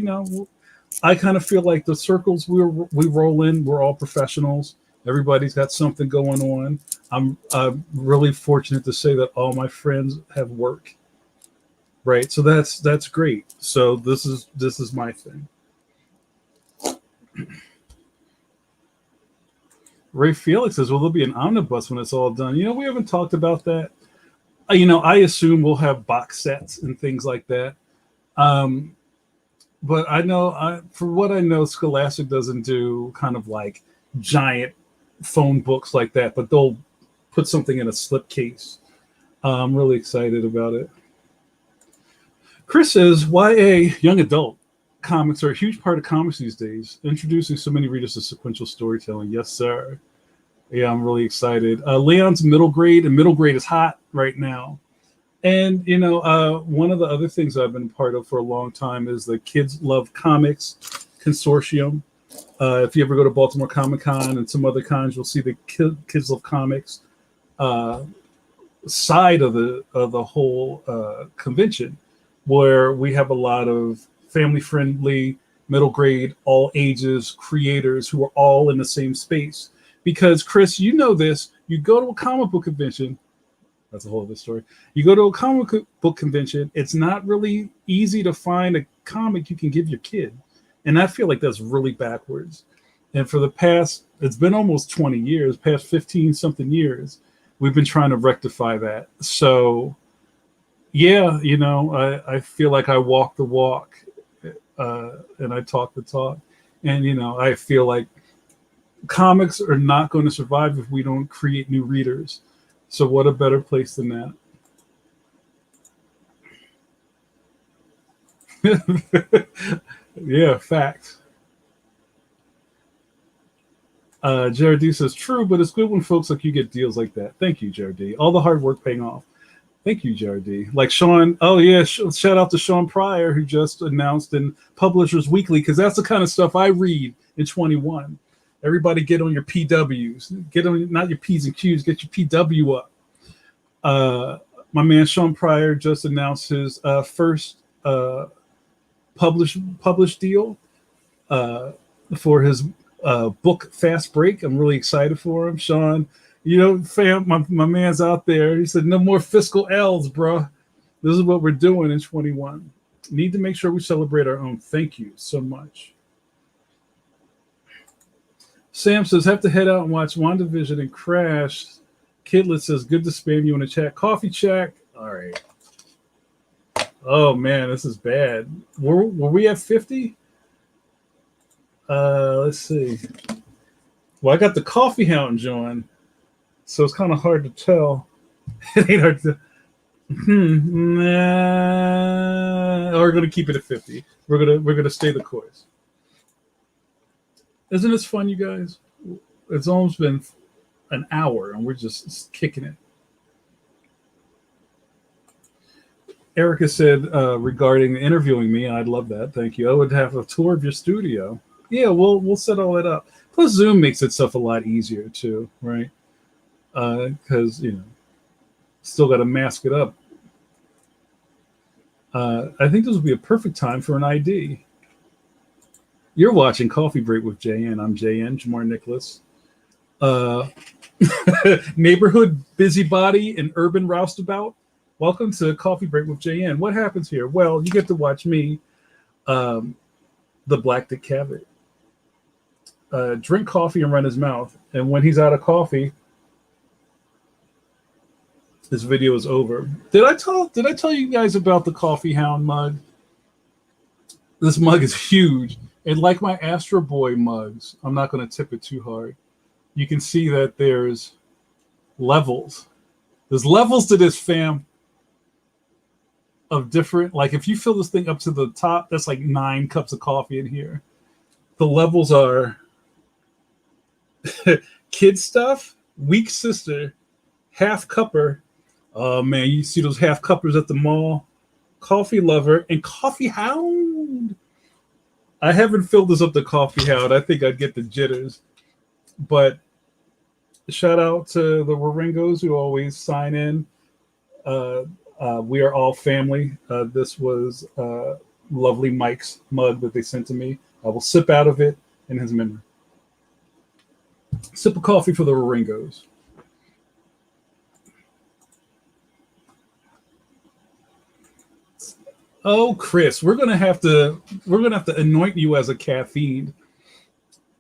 I kind of feel like the circles we roll in, we're all professionals. Everybody's got something going on. I'm really fortunate to say that all my friends have work. Right. So that's great. So this is my thing. Ray Felix says, "Will there be an omnibus when it's all done?" We haven't talked about that. I assume we'll have box sets and things like that. But I know, for what I know, Scholastic doesn't do kind of like giant phone books like that, but they'll put something in a slipcase. I'm really excited about it. Chris says, YA, young adult comics are a huge part of comics these days, introducing so many readers to sequential storytelling. Yes, sir. Yeah, I'm really excited. Leon's middle grade, and middle grade is hot right now. And, one of the other things I've been part of for a long time is the Kids Love Comics Consortium. If you ever go to Baltimore Comic Con and some other cons, you'll see the Kids Love Comics side of the whole convention, where we have a lot of family-friendly, middle grade, all ages creators who are all in the same space. Because, Chris, you know this, you go to a comic book convention, that's a whole other story. You go to a comic book convention, it's not really easy to find a comic you can give your kid. And I feel like that's really backwards. And for the past, it's been almost 20 years, past 15 something years, we've been trying to rectify that. So, yeah, I feel like I walk the walk and I talk the talk. And, I feel like comics are not going to survive if we don't create new readers. So what a better place than that? Yeah, fact. JRD says, true, but it's good when folks like you get deals like that. Thank you, JRD. All the hard work paying off. Thank you, JRD. Like Sean, oh yeah, shout out to Sean Pryor, who just announced in Publishers Weekly, because that's the kind of stuff I read in 21. Everybody get on your PWs. Get on, not your P's and Q's, get your PW up. My man Sean Pryor just announced his first published deal for his book Fast Break. I'm really excited for him. Sean, fam, my man's out there. He said, no more fiscal L's, bro. This is what we're doing in 21. Need to make sure we celebrate our own. Thank you so much. Sam says, have to head out and watch WandaVision and Crash. Kidlet says, good to spam you in the chat. Coffee check. All right. Oh, man, this is bad. Were we at 50? Let's see. Well, I got the coffee hound join, so it's kind of hard to tell. It ain't hard to... We're going to keep it at 50. We're gonna stay the course. Isn't this fun, you guys? It's almost been an hour, and we're just kicking it. Erica said regarding interviewing me, I'd love that. Thank you. I would have a tour of your studio. Yeah, we'll set all that up. Plus, Zoom makes itself a lot easier too, right? Because still got to mask it up. I think this would be a perfect time for an ID. You're watching Coffee Break with JN. I'm JN, Jamar Nicholas. Neighborhood busybody and urban roustabout. Welcome to Coffee Break with JN. What happens here? Well, you get to watch me, the Black Dick Cavett, drink coffee and run his mouth. And when he's out of coffee, this video is over. Did I tell you guys about the Coffee Hound mug? This mug is huge. And like my Astro Boy mugs, I'm not going to tip it too hard. You can see that there's levels. There's levels to this, fam, of different, like if you fill this thing up to the top, that's like 9 cups of coffee in here. The levels are kid stuff, weak sister, half cupper. Oh man, you see those half cuppers at the mall, coffee lover, and coffee hound. I haven't filled this up to coffee hound. I think I'd get the jitters. But shout out to the Wieringos who always sign in. We are all family. This was lovely Mike's mug that they sent to me. I will sip out of it in his memory. Sip of coffee for the Wieringos. Oh, Chris, we're gonna have to anoint you as a caffeine.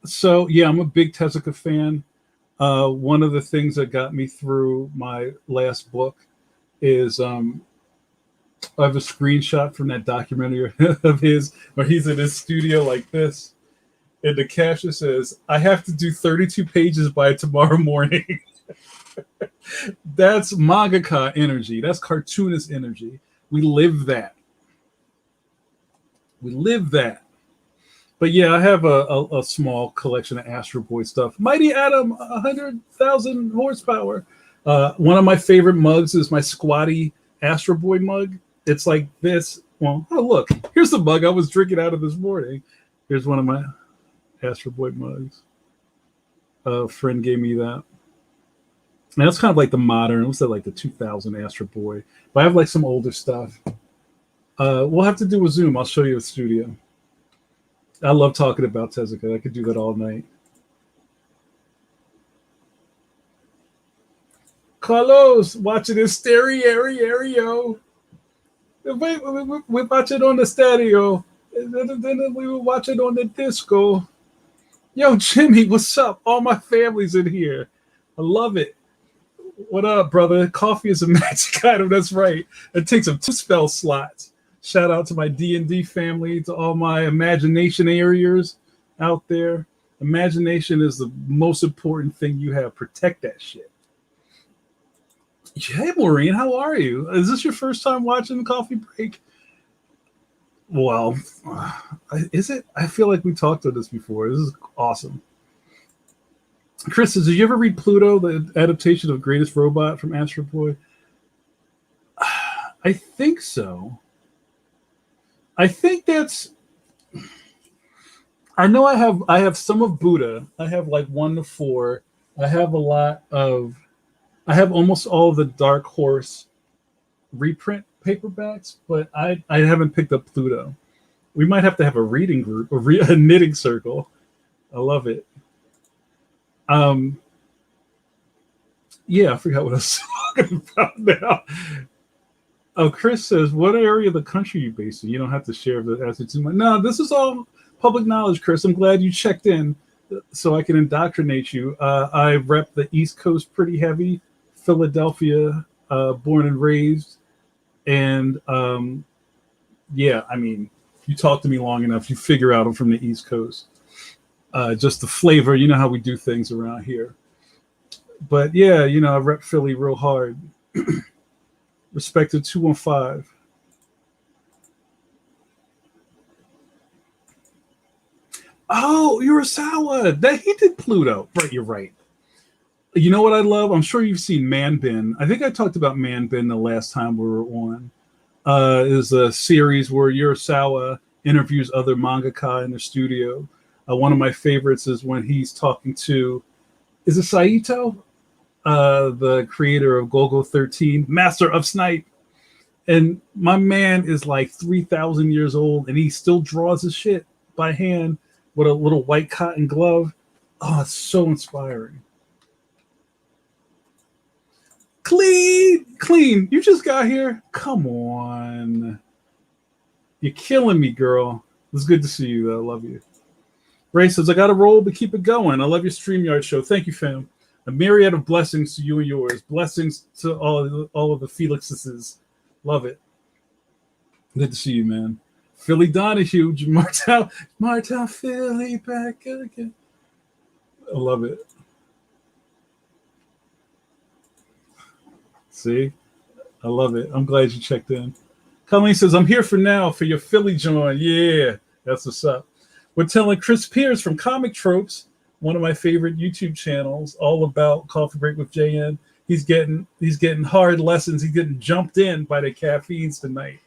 So yeah, I'm a big Tezuka fan. One of the things that got me through my last book is I have a screenshot from that documentary of his where he's in his studio like this, and the caption says, "I have to do 32 pages by tomorrow morning." That's mangaka energy. That's cartoonist energy. We live that. We live that. But yeah, I have a small collection of Astro Boy stuff. Mighty Atom, 100,000 horsepower. One of my favorite mugs is my squatty Astro Boy mug. It's like this. Well, oh look, here's the mug I was drinking out of this morning. Here's one of my Astro Boy mugs. A friend gave me that. And that's kind of like the modern, what's that, like the 2000 Astro Boy. But I have like some older stuff. We'll have to do a Zoom. I'll show you a studio. I love talking about Tezuka. I could do that all night. Carlos, watching in stereo. We watch it on the stereo. Then we will watch it on the disco. Yo, Jimmy, what's up? All my family's in here. I love it. What up, brother? Coffee is a magic item. That's right. It takes up 2 spell slots. Shout out to my D&D family, to all my imagination areas out there. Imagination is the most important thing you have. Protect that shit. Hey, Maureen, how are you? Is this your first time watching the Coffee Break? Well, is it? I feel like we talked about this before. This is awesome. Chris, did you ever read Pluto, the adaptation of Greatest Robot from Astro Boy? I think so. I think that's. I know I have some of Buddha. I have like 1 to 4. I have almost all of the Dark Horse reprint paperbacks, but I haven't picked up Pluto. We might have to have a reading group, a knitting circle. I love it. Yeah, I forgot what I was talking about now. Oh, Chris says, what area of the country are you based in? You don't have to share the answer too much. No, this is all public knowledge, Chris. I'm glad you checked in so I can indoctrinate you. I rep the East Coast pretty heavy, Philadelphia, born and raised. And yeah, I mean, you talk to me long enough, you figure out I'm from the East Coast. Just the flavor, you know how we do things around here. But yeah, I rep Philly real hard. Respect to 215. Oh, Urasawa. That he did Pluto. Right, you're right. You know what I love? I'm sure you've seen Man Bin. I think I talked about Man Bin the last time we were on. Is a series where Urasawa interviews other mangaka in the studio. One of my favorites is when he's talking to, is it Saito? The creator of Golgo 13, Master of Snipe. And my man is like 3,000 years old and he still draws his shit by hand with a little white cotton glove. Oh, it's so inspiring. Clean. You just got here. Come on. You're killing me, girl. It's good to see you, though. I love you. Ray says, I got to roll, but keep it going. I love your StreamYard show. Thank you, fam. A myriad of blessings to you and yours. Blessings to all of the Felixes. Love it. Good to see you, man. Philly Donahue, Martel, Philly back again. I love it. See? I love it. I'm glad you checked in. Colleen says, I'm here for now for your Philly join. Yeah, that's what's up. We're telling Chris Pierce from Comic Tropes, one of my favorite YouTube channels, all about Coffee Break with JN. He's getting hard lessons. He's getting jumped in by the caffeines tonight.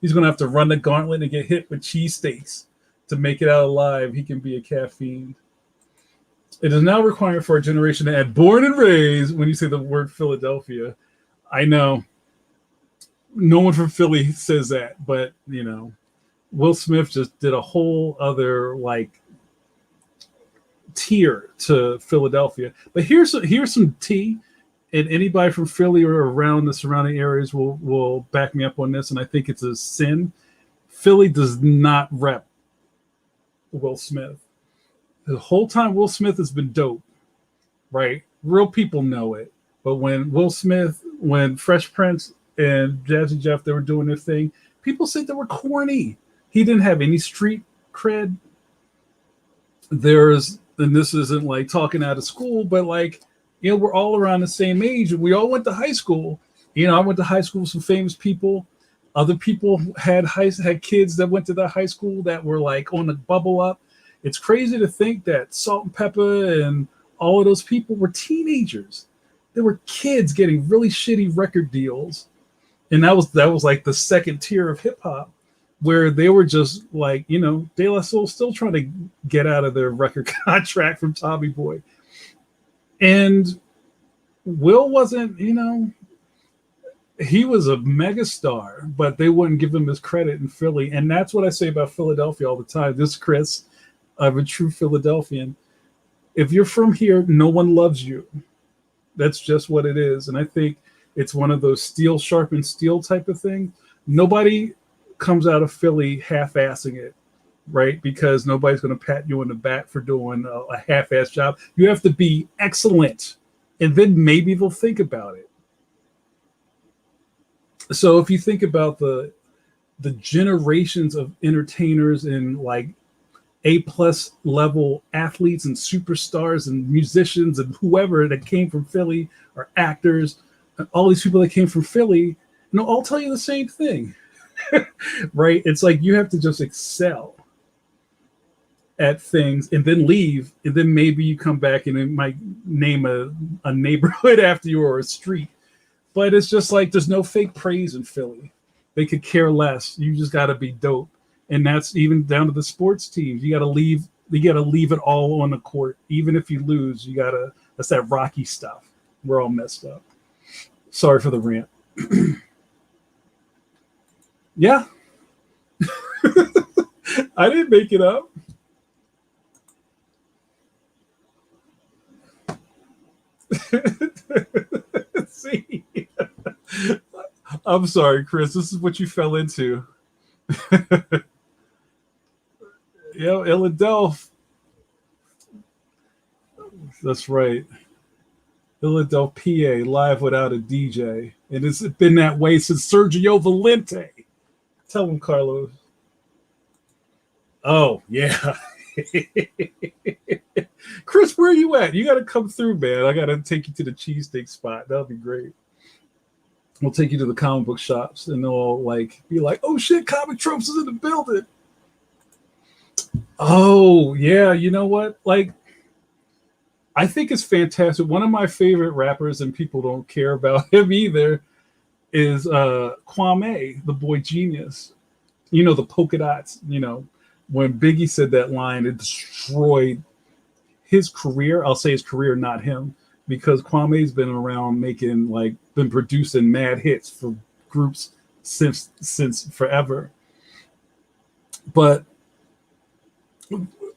He's going to have to run the gauntlet and get hit with cheesesteaks to make it out alive. He can be a caffeine. It is now required for our generation to add born and raised when you say the word Philadelphia. I know. No one from Philly says that, but, you know, Will Smith just did a whole other, like, tier to Philadelphia. But here's some tea. And anybody from Philly or around the surrounding areas will back me up on this, and I think it's a sin. Philly does not rep Will Smith. The whole time Will Smith has been dope, right? Real people know it. But when when Fresh Prince and Jazzy Jeff, they were doing their thing, people said they were corny. He didn't have any street cred. And this isn't like talking out of school, but like, you know, we're all around the same age and we all went to high school. You know, I went to high school with some famous people. Other people had kids that went to that high school that were like on the bubble up. It's crazy to think that Salt and Pepper and all of those people were teenagers. They were kids getting really shitty record deals. And that was like the second tier of hip hop, where they were just like, you know, De La Soul still trying to get out of their record contract from Tommy Boy. And Will wasn't, you know, he was a megastar, but they wouldn't give him his credit in Philly. And that's what I say about Philadelphia all the time. This Chris, I'm a true Philadelphian. If you're from here, no one loves you. That's just what it is. And I think it's one of those steel sharpened steel type of thing. Nobody comes out of Philly half-assing it, right? Because nobody's going to pat you on the back for doing a half-ass job. You have to be excellent, and then maybe they'll think about it. So if you think about the generations of entertainers and like A+ level athletes and superstars and musicians and whoever that came from Philly, or actors, and all these people that came from Philly, you know, all tell you the same thing, right? It's like you have to just excel at things and then leave, and then maybe you come back and it might name a neighborhood after you or a street. But it's just like there's no fake praise in Philly. They could care less. You just got to be dope. And that's even down to the sports teams. You got to leave it all on the court. Even if you lose, that's that Rocky stuff. We're all messed up. Sorry for the rant. Yeah. I didn't make it up. See? I'm sorry, Chris. This is what you fell into. Philadelphia. That's right. Philadelphia, live without a DJ. And it's been that way since Sergio Valente. Tell him, Carlos. Oh, yeah. Chris, where are you at? You got to come through, man. I got to take you to the cheesesteak spot. That'll be great. We'll take you to the comic book shops, and they'll all be like, oh, shit, Comic Tropes is in the building. Oh, yeah. You know what? I think it's fantastic. One of my favorite rappers, and people don't care about him either, is Kwame, the Boy Genius. You know, the polka dots, you know, when Biggie said that line, it destroyed his career. I'll say his career, not him, because Kwame's been around been producing mad hits for groups since forever. But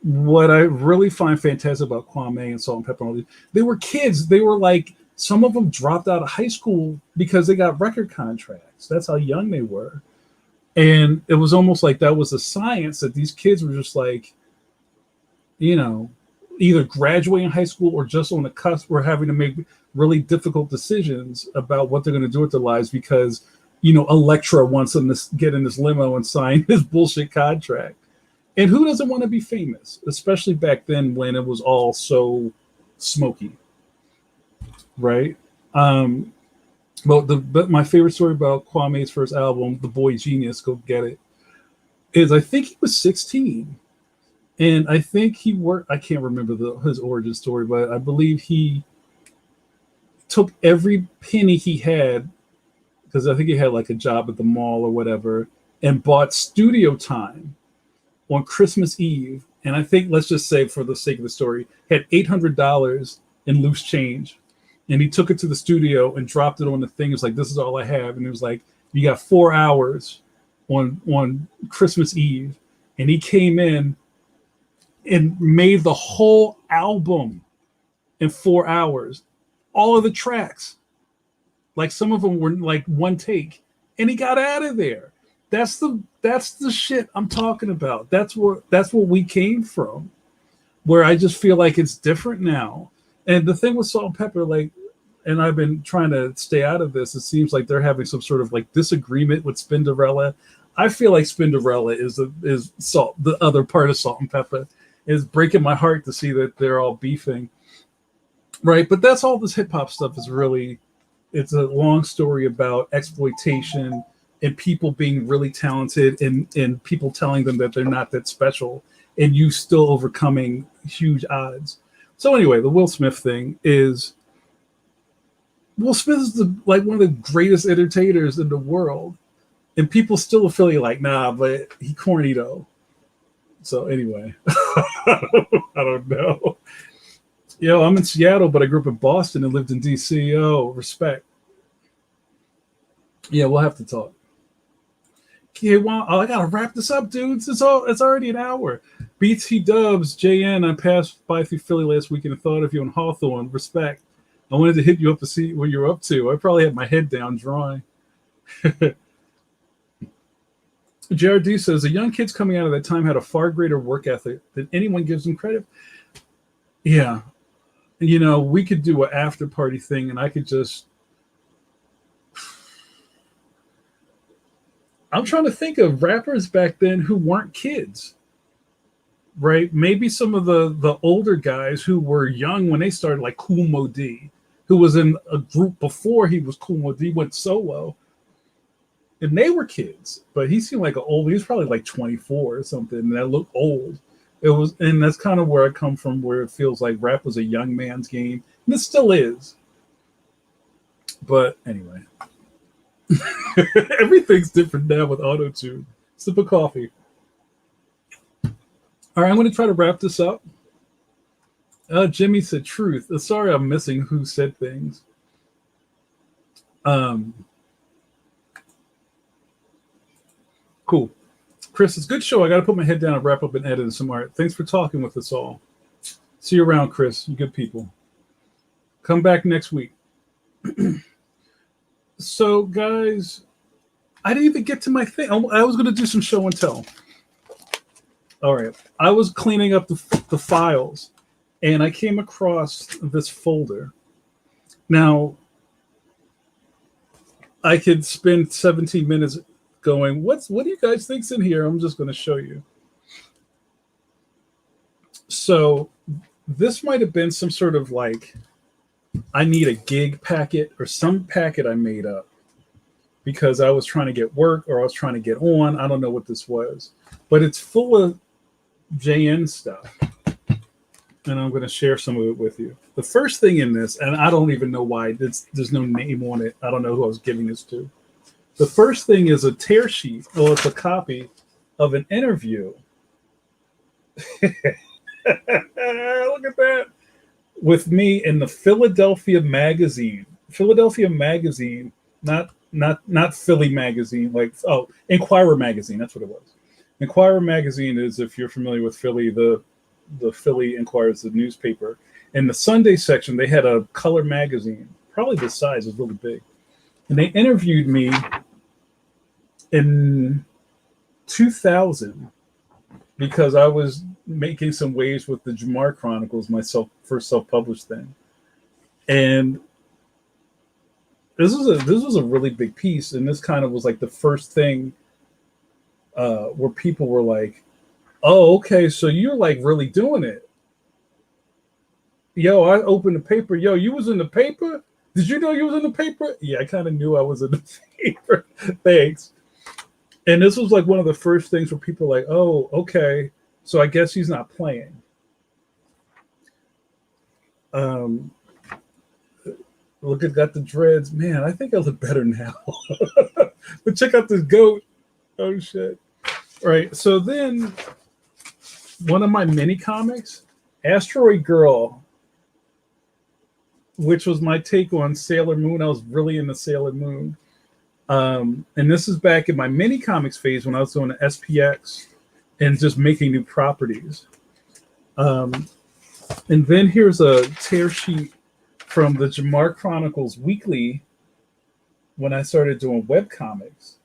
what I really find fantastic about Kwame and Salt and Pepper, they were kids. They were like, some of them dropped out of high school because they got record contracts. That's how young they were. And it was almost like that was a science that these kids were just like, either graduating high school or just on the cusp, or having to make really difficult decisions about what they're going to do with their lives because, Elektra wants them to get in this limo and sign this bullshit contract. And who doesn't want to be famous, especially back then when it was all so smoky, right? But my favorite story about Kwame's first album, The Boy Genius, go get it, is I think he was 16. And I think he worked, I can't remember his origin story, but I believe he took every penny he had, because I think he had like a job at the mall or whatever, and bought studio time on Christmas Eve. And I think, let's just say for the sake of the story, had $800 in loose change. And he took it to the studio and dropped it on the thing. It was like, this is all I have. And it was like, you got 4 hours on Christmas Eve. And he came in and made the whole album in 4 hours. All of the tracks. Like some of them were like one take. And he got out of there. That's the shit I'm talking about. That's what we came from. Where I just feel like it's different now. And the thing with Salt and Pepper, and I've been trying to stay out of this, it seems like they're having some sort of like disagreement with Spinderella. I feel like Spinderella is Salt, the other part of Salt and Pepper. It's breaking my heart to see that they're all beefing. Right? But that's all this hip hop stuff is really, it's a long story about exploitation and people being really talented and people telling them that they're not that special and you still overcoming huge odds. So anyway, the Will Smith thing is, Will Smith is one of the greatest entertainers in the world. And people still affiliate like, nah, but he corny though. So anyway, I don't know. I'm in Seattle, but I grew up in Boston and lived in DC. Oh, respect. Yeah, we'll have to talk. Okay, well, I gotta wrap this up, dudes. It's already an hour. BT Dubs, JN, I passed by through Philly last weekend and thought of you on Hawthorne. Respect. I wanted to hit you up to see what you're up to. I probably had my head down drawing. JRD says, the young kids coming out of that time had a far greater work ethic than anyone gives them credit. Yeah. We could do an after party thing and I could just, I'm trying to think of rappers back then who weren't kids, right? Maybe some of the older guys who were young when they started, like Kool Moe Dee, who was in a group before he was Kool Moe Dee, went solo. And they were kids, but he seemed like he was probably like 24 or something, and that looked old. And that's kind of where I come from, where it feels like rap was a young man's game, and it still is. But anyway, everything's different now with auto-tune. Sip of coffee. All right, I'm going to try to wrap this up. Jimmy said truth. Sorry, I'm missing who said things. Cool. Chris, it's a good show. I got to put my head down and wrap up and edit some art. Thanks for talking with us all. See you around, Chris. You good people. Come back next week. So, guys, I didn't even get to my thing. I was going to do some show and tell. All right. I was cleaning up the files, and I came across this folder. Now, I could spend 17 minutes going, what do you guys think's in here? I'm just going to show you. So this might have been some sort of I need a gig packet or some packet I made up because I was trying to get work or I was trying to get on. I don't know what this was, but it's full of JN stuff. And I'm going to share some of it with you. The first thing in this, and I don't even know why, there's no name on it. I don't know who I was giving this to. The first thing is a tear sheet, or it's a copy of an interview Look at that. With me in the Philadelphia Magazine. Philadelphia Magazine, not Philly Magazine, like Inquirer Magazine. That's what it was. Inquirer Magazine is, if you're familiar with Philly, the Philly Inquirer is the newspaper. In the Sunday section, they had a color magazine, probably this size, it was really big. And they interviewed me in 2000 because I was making some waves with the Jamar Chronicles, my first self-published thing. And this was a really big piece, and this kind of was like the first thing where people were like, oh, okay, so you're like really doing it. Yo, I opened the paper. Yo, you was in the paper? Did you know you was in the paper? Yeah, I kind of knew I was in the paper. Thanks. And this was like one of the first things where people were like, oh, okay, so I guess he's not playing. Look, I got the dreads. Man, I think I look better now. But check out this goat. Oh, shit. All right, so then one of my mini comics, Asteroid Girl, which was my take on Sailor Moon. I was really into Sailor Moon. And this is back in my mini comics phase when I was doing the SPX and just making new properties. And then here's a tear sheet from the Jamar Chronicles Weekly when I started doing web comics.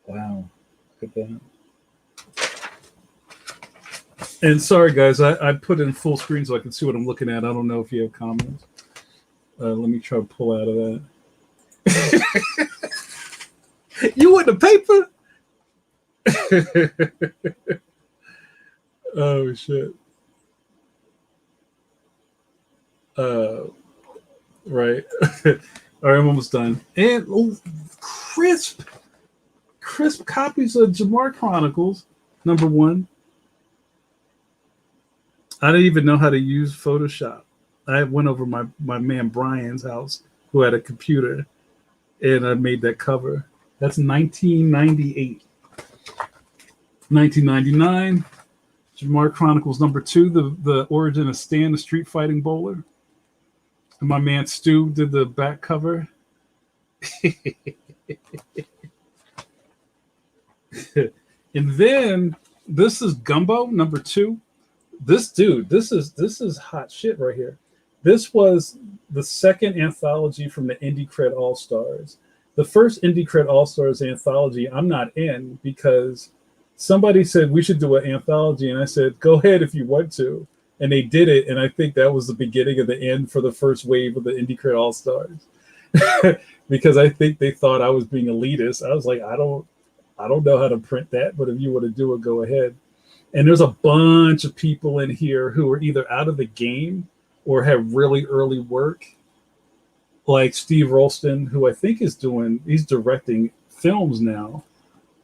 Wow, look at that. And sorry, guys, I put in full screen so I can see what I'm looking at. I don't know if you have comments. Let me try to pull out of that. You want the paper? Oh, shit. Right. All right, I'm almost done. And crisp copies of Jamar Chronicles, #1. I didn't even know how to use Photoshop. I went over my man Brian's house, who had a computer, and I made that cover. That's 1998. 1999, Jamar Chronicles #2, the origin of Stan, the street fighting bowler. And my man Stu did the back cover. And then this is Gumbo #2. This dude, this is hot shit right here. This was the second anthology from the Indie Cred All Stars. The first Indie Cred All Stars anthology I'm not in because somebody said we should do an anthology, and I said go ahead if you want to, and they did it, and I think that was the beginning of the end for the first wave of the Indie Cred All Stars. Because I think they thought I was being elitist. I was like, I don't know how to print that, but if you want to do it, go ahead. And there's a bunch of people in here who are either out of the game or have really early work, like Steve Rolston, who I think he's directing films now,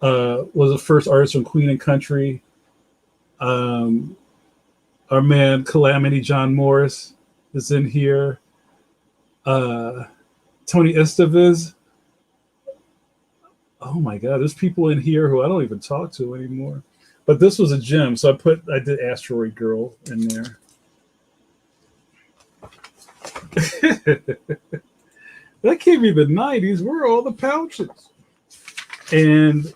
was the first artist from Queen and Country. Our man Calamity John Morris is in here. Tony Estevez. Oh my God, there's people in here who I don't even talk to anymore. But this was a gem, so I did Asteroid Girl in there. That can't be the 90s. Where are all the pouches? And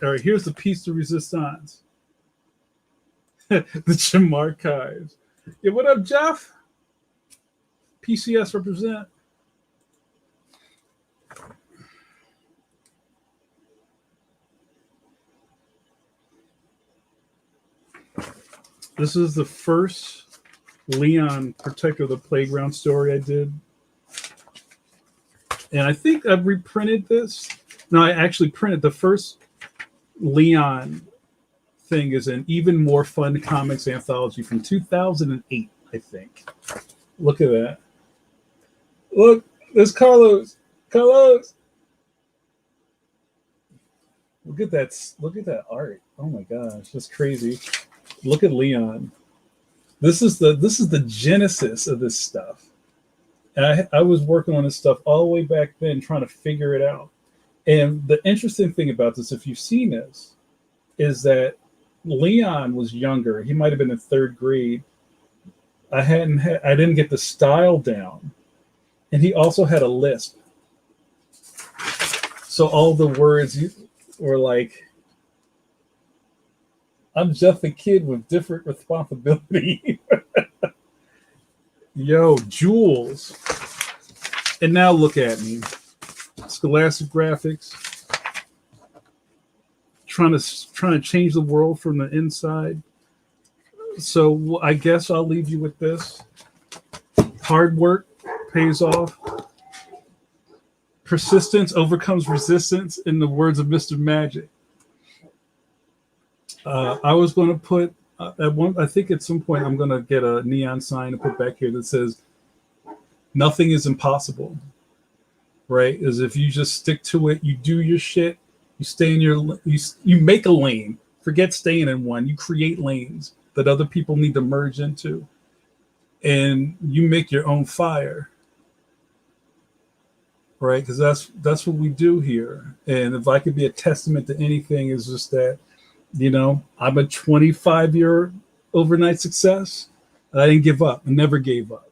all right, here's the piece de resistance. The Jim Archives. Yeah, what up, Jeff? PCS represent. This is the first Leon Protector of the Playground story I did. And I think I've reprinted this. No, I actually printed the first Leon thing is an Even More Fun Comics anthology from 2008, I think. Look at that. Look, there's Carlos. Carlos. Look at that art. Oh my gosh, that's crazy. Look at Leon. This is the genesis of this stuff. And I was working on this stuff all the way back then, trying to figure it out. And the interesting thing about this, if you've seen this, is that Leon was younger. He might have been in third grade. I didn't get the style down, and he also had a lisp. So all the words were like, "I'm just a kid with different responsibility." Yo, Jules. And now look at me. Scholastic Graphics. Trying to change the world from the inside. So I guess I'll leave you with this. Hard work pays off. Persistence overcomes resistance, in the words of Mr. Magic. I was going to put I think at some point I'm going to get a neon sign to put back here that says, "Nothing is impossible." Right? As if you just stick to it, you do your shit, you stay in you make a lane. Forget staying in one. You create lanes that other people need to merge into, and you make your own fire. Right? Because that's what we do here. And if I could be a testament to anything, is just that, I'm a 25-year overnight success. And I didn't give up. I never gave up.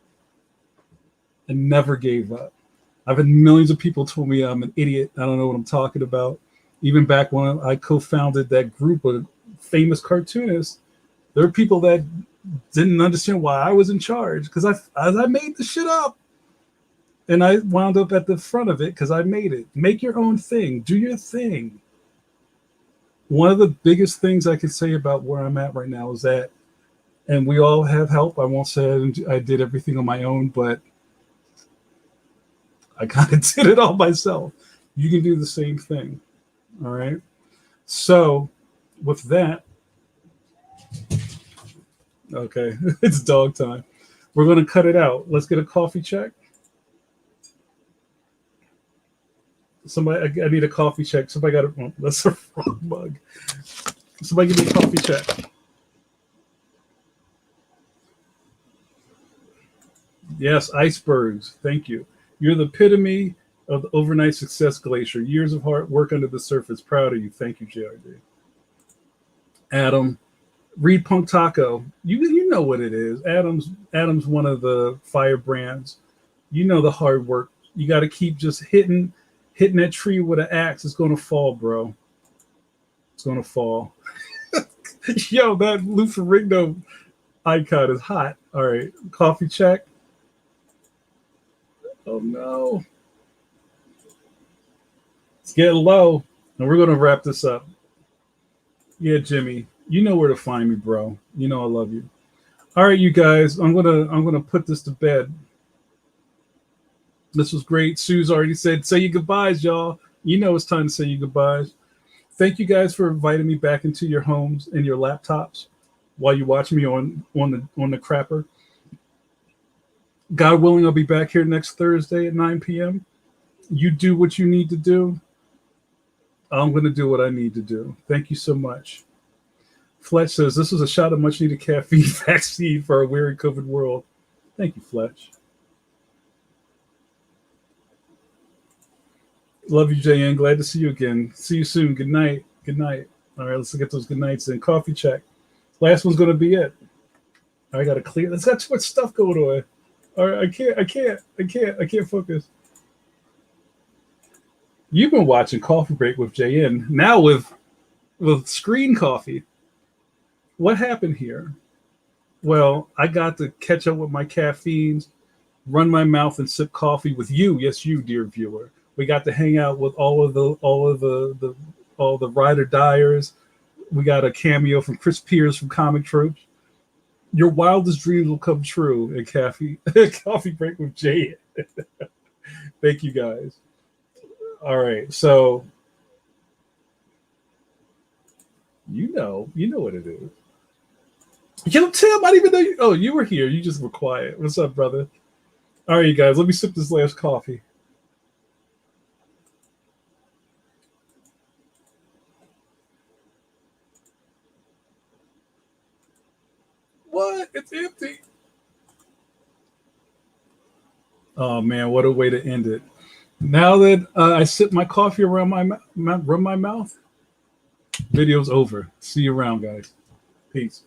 I never gave up. I've had millions of people told me I'm an idiot. I don't know what I'm talking about. Even back when I co-founded that group of famous cartoonists, there were people that didn't understand why I was in charge, because I made the shit up. And I wound up at the front of it because I made it. Make your own thing. Do your thing. One of the biggest things I could say about where I'm at right now is that, and we all have help. I won't say I did everything on my own, but I kind of did it all myself. You can do the same thing. All right. So with that, okay, it's dog time. We're going to cut it out. Let's get a coffee check. Somebody, I need a coffee check. Somebody got it. That's a wrong mug. Somebody give me a coffee check. Yes, icebergs. Thank you. You're the epitome of the overnight success glacier. Years of hard work under the surface. Proud of you. Thank you, JRD. Adam, read Punk Taco. You know what it is. Adam's one of the fire brands. You know the hard work. You got to keep just hitting that tree with an axe. It's going to fall, bro. It's going to fall. Yo, that Lou Ferrigno icon is hot. All right, coffee check. Oh, no. It's getting low, and we're going to wrap this up. Yeah, Jimmy, you know where to find me, bro. You know I love you. All right, you guys, I'm gonna put this to bed. This was great. Sue's already said, say your goodbyes, y'all. You know it's time to say your goodbyes. Thank you guys for inviting me back into your homes and your laptops while you watch me on the crapper. God willing, I'll be back here next Thursday at 9 p.m. You do what you need to do. I'm going to do what I need to do. Thank you so much. Fletch says, this was a shot of much needed caffeine vaccine for our weary COVID world. Thank you, Fletch. Love you, JN. Glad to see you again. See you soon. Good night. Good night. All right, let's get those good nights in. Coffee check. Last one's going to be it. I got to clear. There's got too much stuff going on. All right, I can't focus. You've been watching Coffee Break with JN. Now with Screen Coffee. What happened here? Well, I got to catch up with my caffeines, run my mouth, and sip coffee with you. Yes, you, dear viewer. We got to hang out with all the Ryder Dyers. We got a cameo from Chris Pierce from Comic Tropes. Your wildest dreams will come true at Coffee Break with Jay. Thank you guys. All right, so you know what it is. Yo, Tim, I didn't even know you. Oh, you were here. You just were quiet. What's up, brother? All right, you guys, let me sip this last coffee. What? It's empty. Oh man, what a way to end it! Now that I sip my coffee around my mouth, video's over. See you around, guys. Peace.